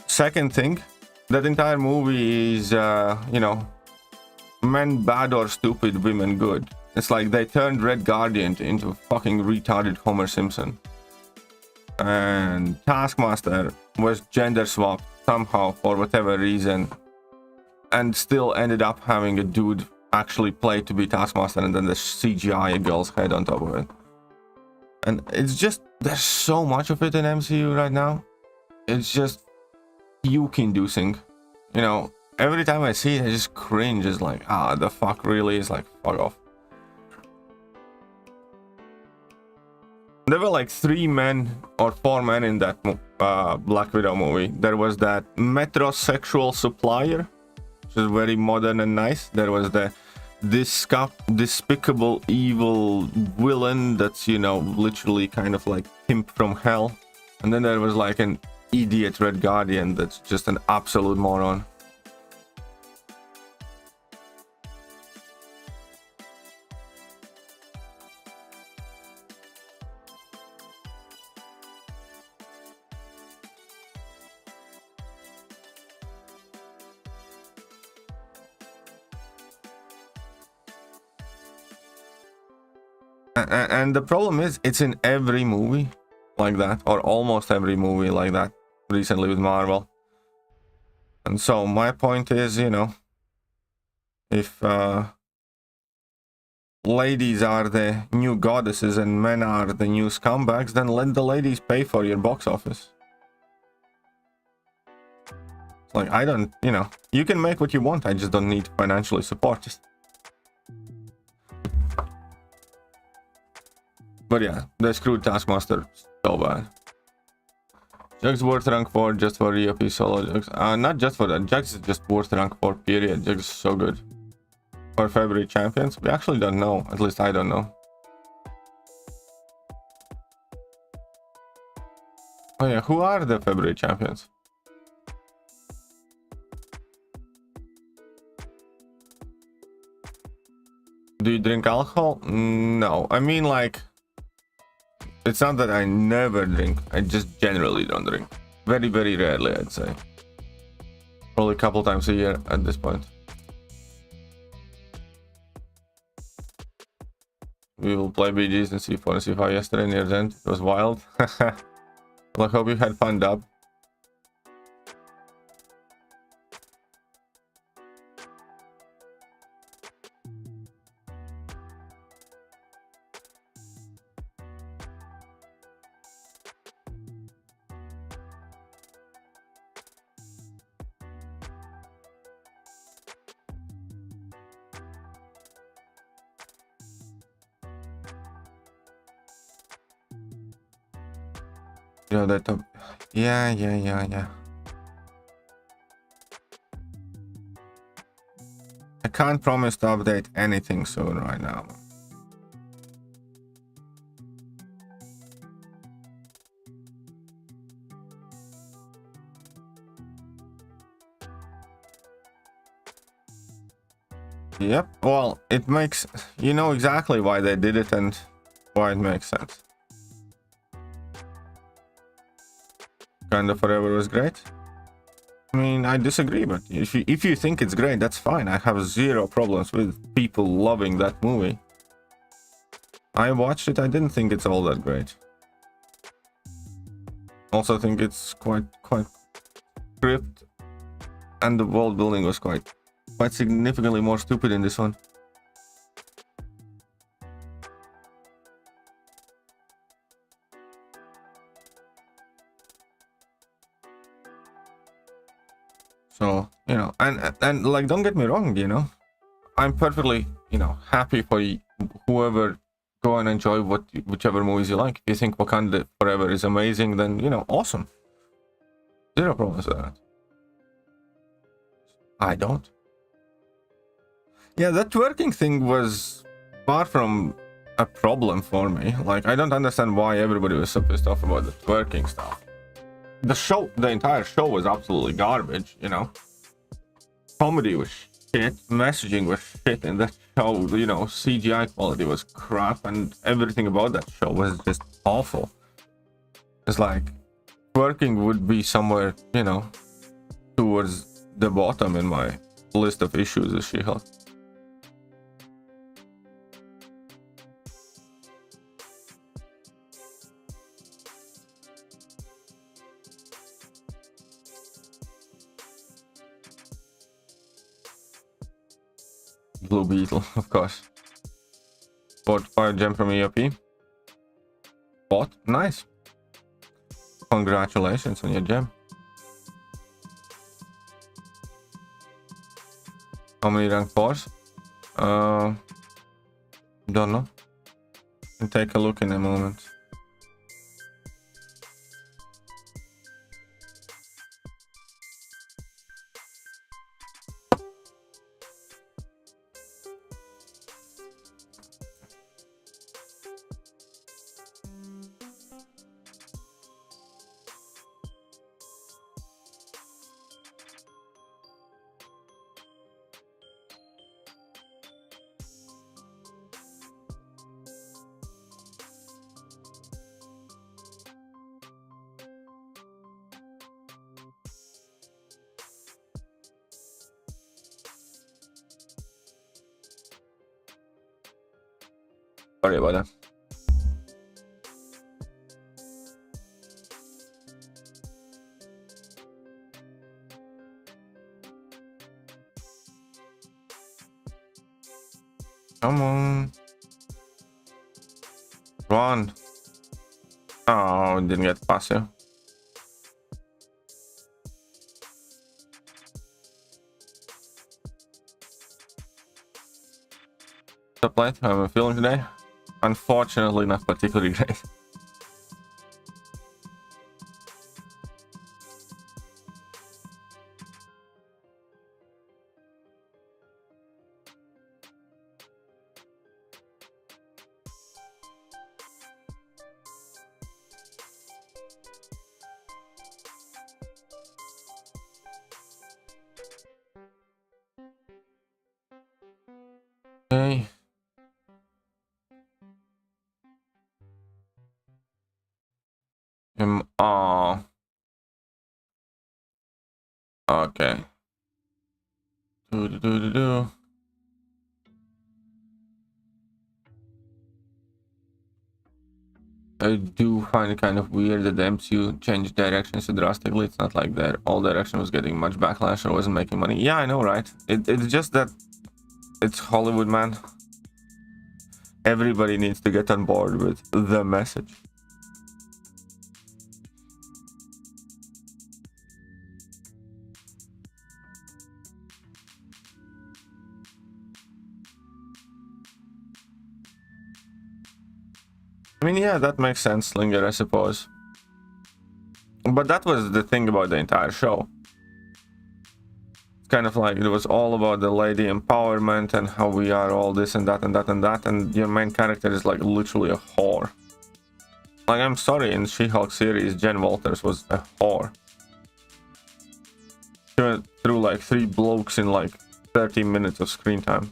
Second thing, that entire movie is, you know, men bad or stupid, women good. It's like they turned Red Guardian into a fucking retarded Homer Simpson. And Taskmaster was gender swapped somehow for whatever reason. and still ended up having a dude actually play to be Taskmaster, and then the CGI a girl's head on top of it. And it's just, there's so much of it in MCU right now. It's just puke-inducing. You know, every time I see it, I just cringe. It's like, the fuck really? Is like, fuck off. There were like 3 men or 4 men in that Black Widow movie. There was that metrosexual supplier, which is very modern and nice. There was the despicable evil villain that's, you know, literally kind of like pimp from hell. And then there was like an idiot Red Guardian that's just an absolute moron. And the problem is, it's in every movie like that, or almost every movie like that recently with Marvel. And so my point is, you know, if ladies are the new goddesses and men are the new scumbags, then let the ladies pay for your box office. Like, I don't, you know, you can make what you want, I just don't need to financially support it. But yeah, they screwed Taskmaster so bad. Jugs worth rank 4 just for EOP solo Jugs. Not just for that, Jugs is just worth rank 4 period. Jugs is so good. For February champions, we actually don't know. At least I don't know. Oh yeah, who are the February champions? Do you drink alcohol? No, I mean, like, it's not that I never drink, I just generally don't drink. Very, very rarely, I'd say. Probably a couple times a year at this point. We will play BGs and C4 and C5 yesterday near the end. It was wild. Well, I hope you had fun, Dub. Yeah, that top. Yeah. I can't promise to update anything soon right now. Yep, well, it makes, you know exactly why they did it and why it makes sense. Wakanda Forever was great. I mean, I disagree, but if you think it's great, that's fine. I have zero problems with people loving that movie. I watched it, I didn't think it's all that great. Also think it's quite script, and the world building was quite significantly more stupid in this one. So, you know, and like, don't get me wrong, you know, I'm perfectly, you know, happy for whoever go and enjoy whichever movies you like. If you think Wakanda Forever is amazing, then, you know, awesome. Zero problems with that. I don't. Yeah, that twerking thing was far from a problem for me. Like, I don't understand why everybody was so pissed off about the twerking stuff. The entire show was absolutely garbage, you know. Comedy was shit, messaging was shit in that show, you know, CGI quality was crap, and everything about that show was just awful. It's like, twerking would be somewhere, you know, towards the bottom in my list of issues with She-Hulk. Blue Beetle, of course. Bought 5 gem from EOP. Bought? Nice. Congratulations on your gem. How many rank 4s? Don't know. I'll take a look in a moment. Sorry about that. Come on. Run. Oh, didn't get past you. Top light, how am I feeling today? Unfortunately, not particularly great. Okay. Okay. Do. I do find it kind of weird that the MCU changed directions so drastically. It's not like that all direction was getting much backlash or wasn't making money. Yeah, I know, right? It's just that it's Hollywood, man. Everybody needs to get on board with the message. I mean, yeah, that makes sense, Slinger, I suppose. But that was the thing about the entire show. It's kind of like it was all about the lady empowerment and how we are all this and that and that and that, and your main character is like literally a whore. Like, I'm sorry, in She-Hulk series, Jen Walters was a whore. She went through like 3 blokes in like 30 minutes of screen time.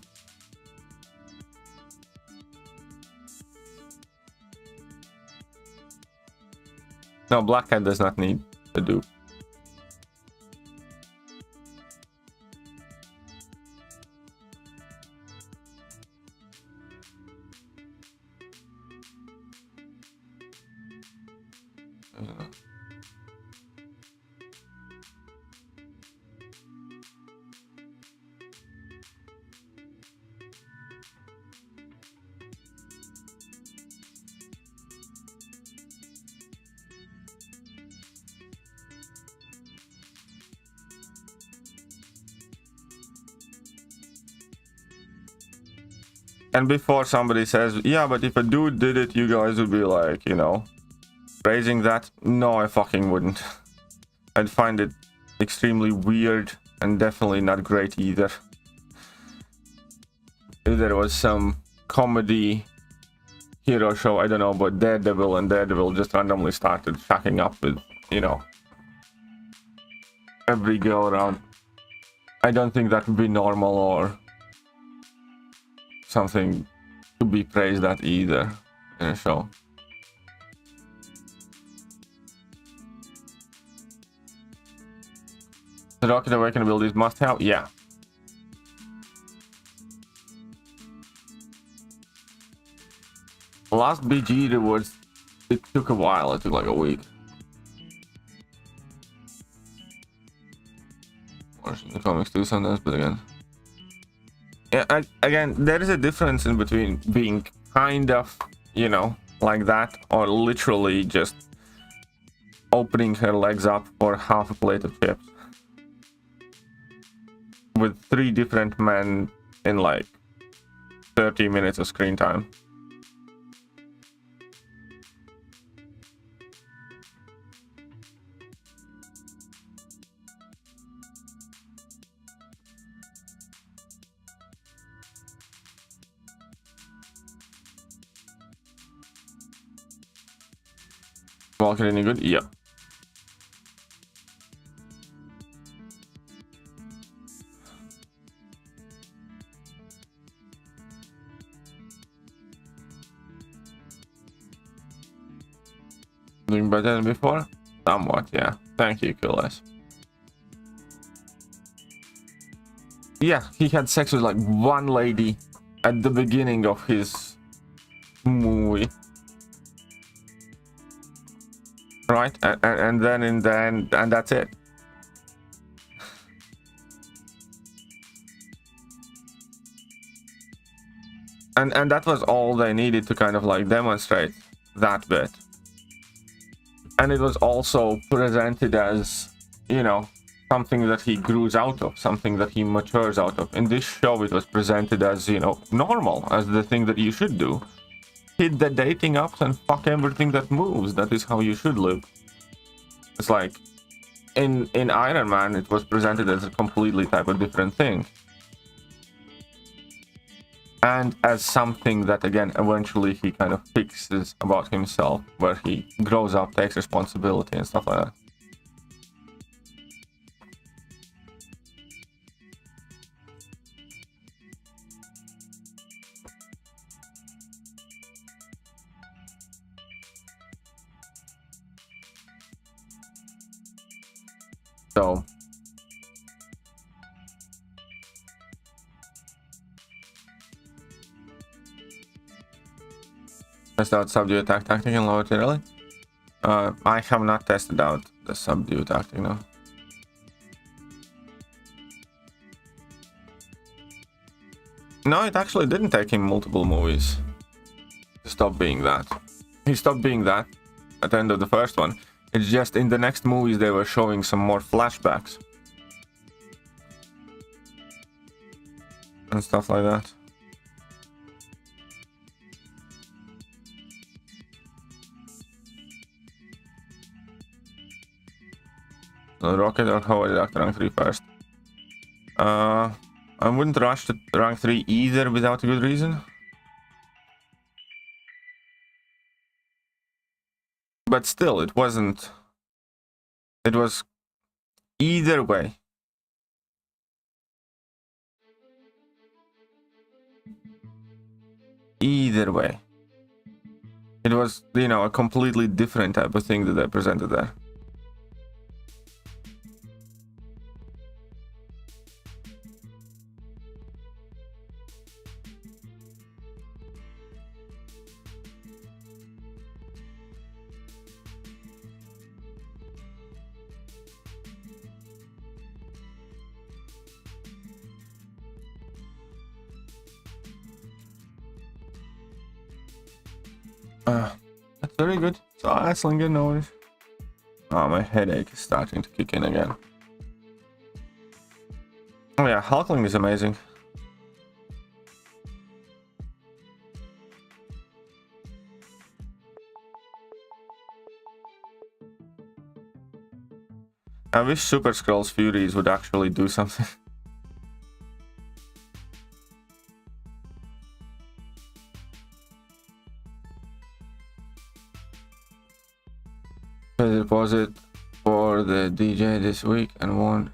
No, Black Cat does not need a dupe. And before somebody says, yeah, but if a dude did it, you guys would be like, you know, praising that. No, I fucking wouldn't. I'd find it extremely weird and definitely not great either. If there was some comedy hero show, I don't know, but Daredevil and Daredevil just randomly started shacking up with, you know, every girl around. I don't think that would be normal or something to be praised at either in a show. The Rocket Awakening build is must have? Yeah. Last BG rewards, it took a while, it took like a week. Or the comics do sometimes, but again. again, there is a difference in between being kind of, you know, like that, or literally just opening her legs up for half a plate of chips with 3 different men in like 30 minutes of screen time. Walker any good? Yeah. Doing better than before? Somewhat, yeah. Thank you, Chels. Yeah, he had sex with like one lady at the beginning of his movie. Right? And then in the end, and that's it. And that was all they needed to kind of like demonstrate that bit. And it was also presented as, you know, something that he grows out of, something that he matures out of. In this show, it was presented as, you know, normal, as the thing that you should do. Hit the dating apps and fuck everything that moves. That is how you should live. It's like, in Iron Man, it was presented as a completely type of different thing. And as something that, again, eventually he kind of fixes about himself, where he grows up, takes responsibility and stuff like that. So test out subdue attack tactic and lower it really? I have not tested out the subdue tactic, no. No, it actually didn't take him multiple movies to stop being that. He stopped being that at the end of the first one. It's just in the next movies they were showing some more flashbacks and stuff like that. So Rocket or Howard Doctor rank 3 first. I wouldn't rush to rank 3 either without a good reason. But still, it wasn't. It was either way. Either way. It was, you know, a completely different type of thing that they presented there. That's very good. So Iceland, good noise. Oh, my headache is starting to kick in again. Oh yeah, Hulkling is amazing. I wish Super Skrull's Furies would actually do something. Deposit for the DJ this week and won.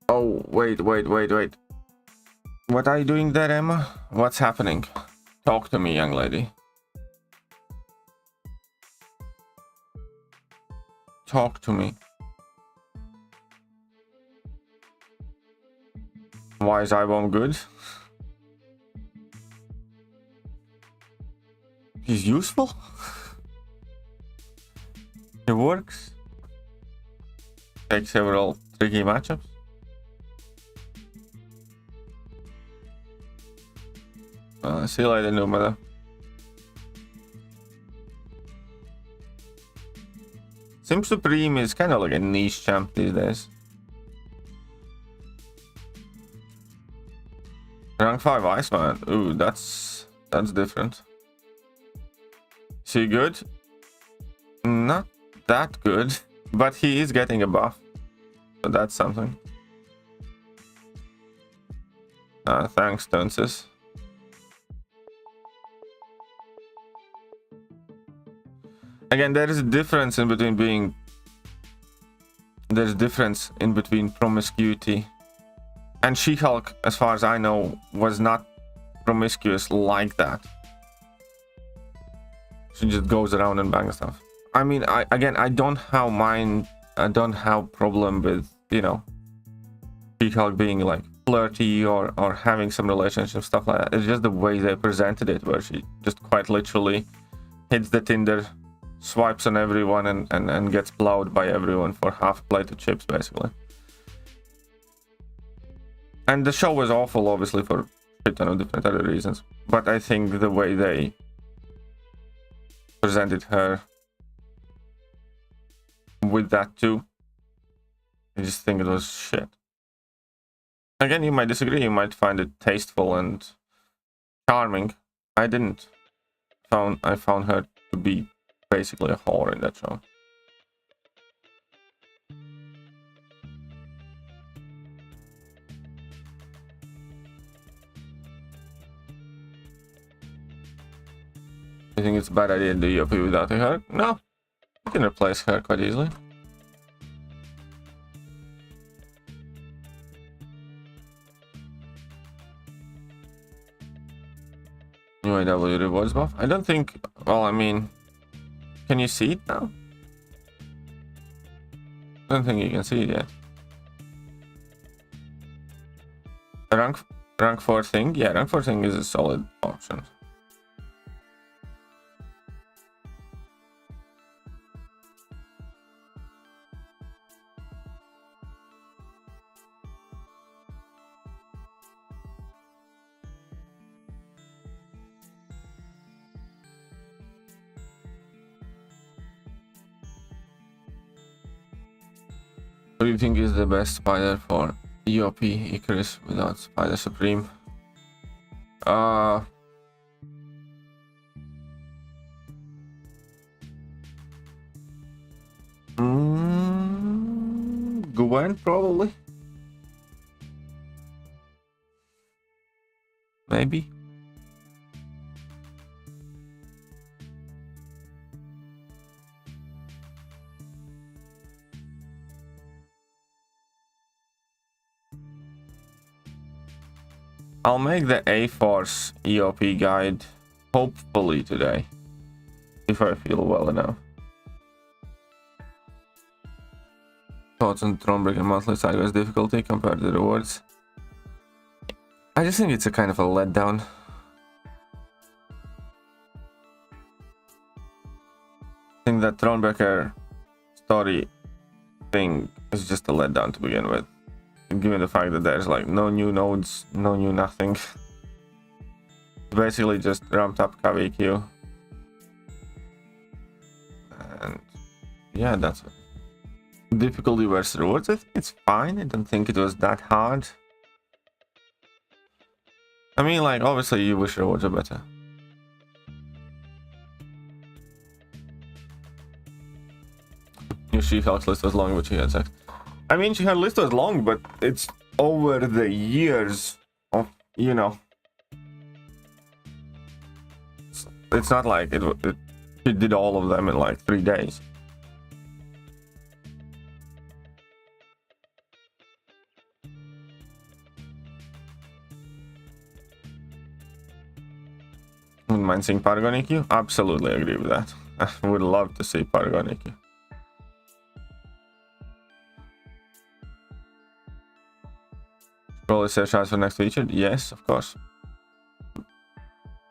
Oh, wait. What are you doing there, Emma? What's happening? Talk to me, young lady. Talk to me. Why is Ibom good? He's useful? It works. Take several tricky matchups. See you later, new mother. Sim Supreme is kind of like a niche champ these days. Rank 5 Iceman. Ooh, that's different. Is he good? Not that good, but he is getting a buff. So that's something. Thanks, Dunces. Again, there is a difference in between being... There's a difference in between promiscuity. And She-Hulk, as far as I know, was not promiscuous like that. She just goes around and bangs stuff. I mean, I don't have problem with, you know, She-Hulk being like flirty or having some relationship, stuff like that. It's just the way they presented it, where she just quite literally hits the Tinder, swipes on everyone and gets plowed by everyone for half a plate of chips, basically. And the show was awful, obviously, for a ton of different other reasons. But I think the way they presented her with that too, I just think it was shit. Again, you might disagree, you might find it tasteful and charming. I didn't. I found her to be basically a whore in that show. You think it's a bad idea to do EOP without her? No. You can replace her quite easily. UAW rewards buff? I don't think... Well, I mean... Can you see it now? I don't think you can see it yet. Rank 4 thing? Yeah, rank 4 thing is a solid option. What do you think is the best spider for EOP Icarus without Spider Supreme? Gwen, probably. Maybe. I'll make the A-Force EOP guide hopefully today, if I feel well enough. Thoughts on Thronebreaker monthly sideways difficulty compared to the rewards? I just think it's a kind of a letdown. I think that Thronebreaker story thing is just a letdown to begin with. Given the fact that there's like no new nodes, no new nothing. Basically just ramped up KVQ. And yeah, that's it. Difficulty versus rewards, I think it's fine. I don't think it was that hard. I mean, like, obviously you wish rewards are better. Your She-Hulk's list was long, but she had sex. I mean, her list was long, but it's over the years of, you know. It's not like she did all of them in like 3 days. Wouldn't mind seeing Paragon EQ? Absolutely agree with that. I would love to see Paragon EQ. Probably say shots for next feature? Yes, of course.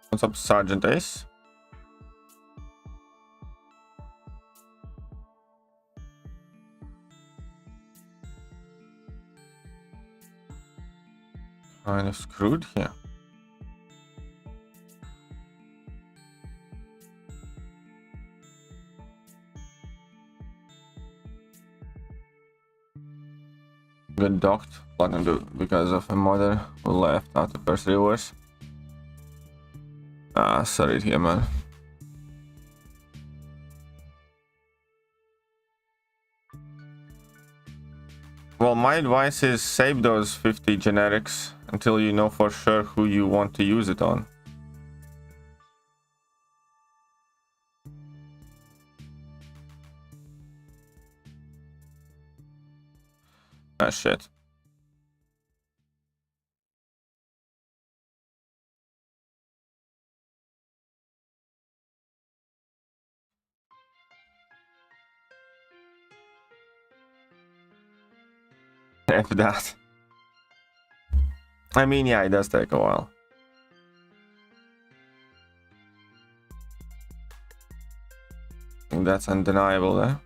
What's up, Sergeant Ace? Kind of screwed here. got docked because of a mother who left after first reverse. Sorry here, man. Well, my advice is save those 50 generics until you know for sure who you want to use it on. Ah, shit. F that. I mean, yeah, it does take a while. I think that's undeniable there.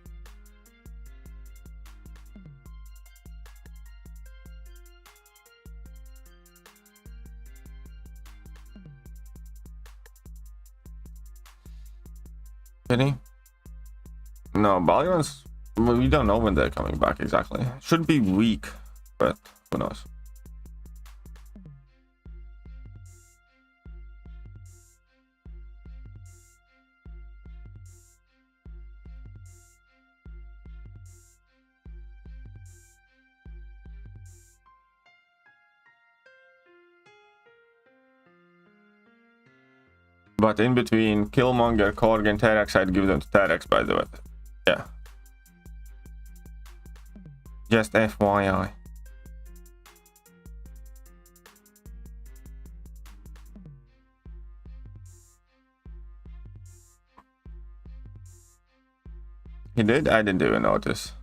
Any? No, Battlegrounds, we don't know when they're coming back exactly. Should be weak, but who knows. But in between Killmonger, Korg, and Terex, I'd give them to Terex, by the way. Yeah. Just FYI. He did? I didn't even notice.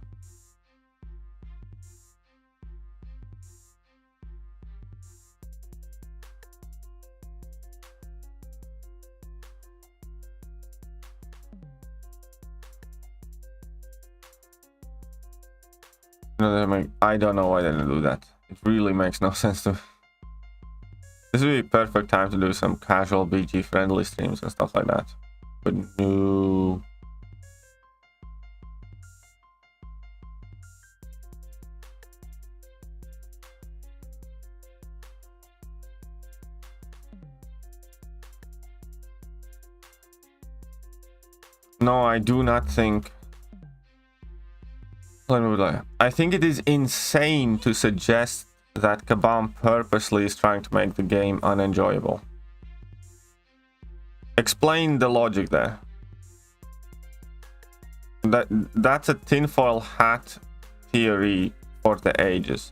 I don't know why they didn't do that. It really makes no sense to me. This would be a perfect time to do some casual BG friendly streams and stuff like that. But no. No, I do not think. I think it is insane to suggest that Kabam purposely is trying to make the game unenjoyable. Explain the logic there. That's a tinfoil hat theory for the ages.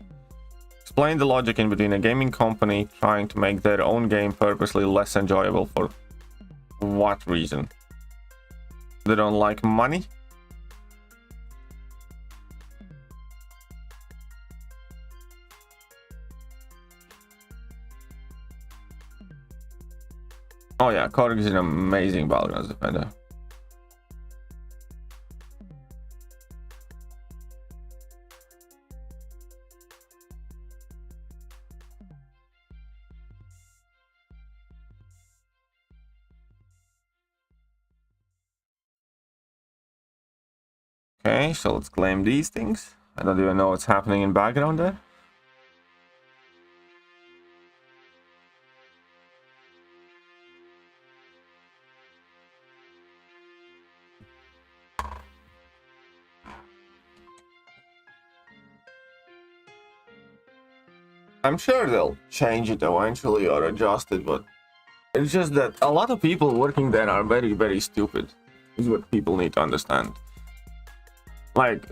Explain the logic in between a gaming company trying to make their own game purposely less enjoyable for what reason? They don't like money? Oh yeah, Korg is an amazing Battlegrounds defender. Okay, so let's claim these things. I don't even know what's happening in background there. I'm sure they'll change it eventually or adjust it, but it's just that a lot of people working there are very, very stupid. Is what people need to understand. Like,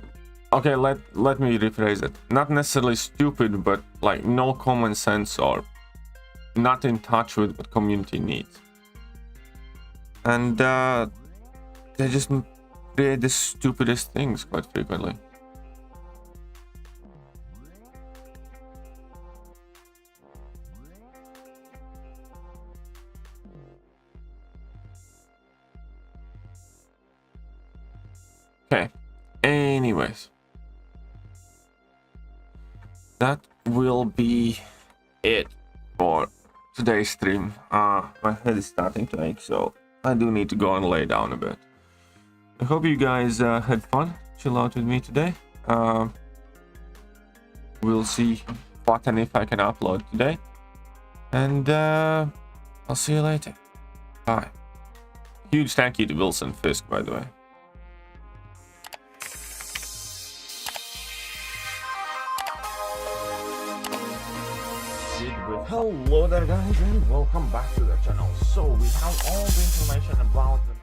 okay, let me rephrase it. Not necessarily stupid, but like no common sense or not in touch with what community needs. And they just create the stupidest things quite frequently. Okay, anyways, that will be it for today's stream. My head is starting to ache, so I do need to go and lay down a bit. I hope you guys had fun, chill out with me today. we'll see what and if I can upload today. And I'll see you later. Bye. Huge thank you to Wilson Fisk, by the way. Hello there guys, and welcome back to the channel. So we have all the information about the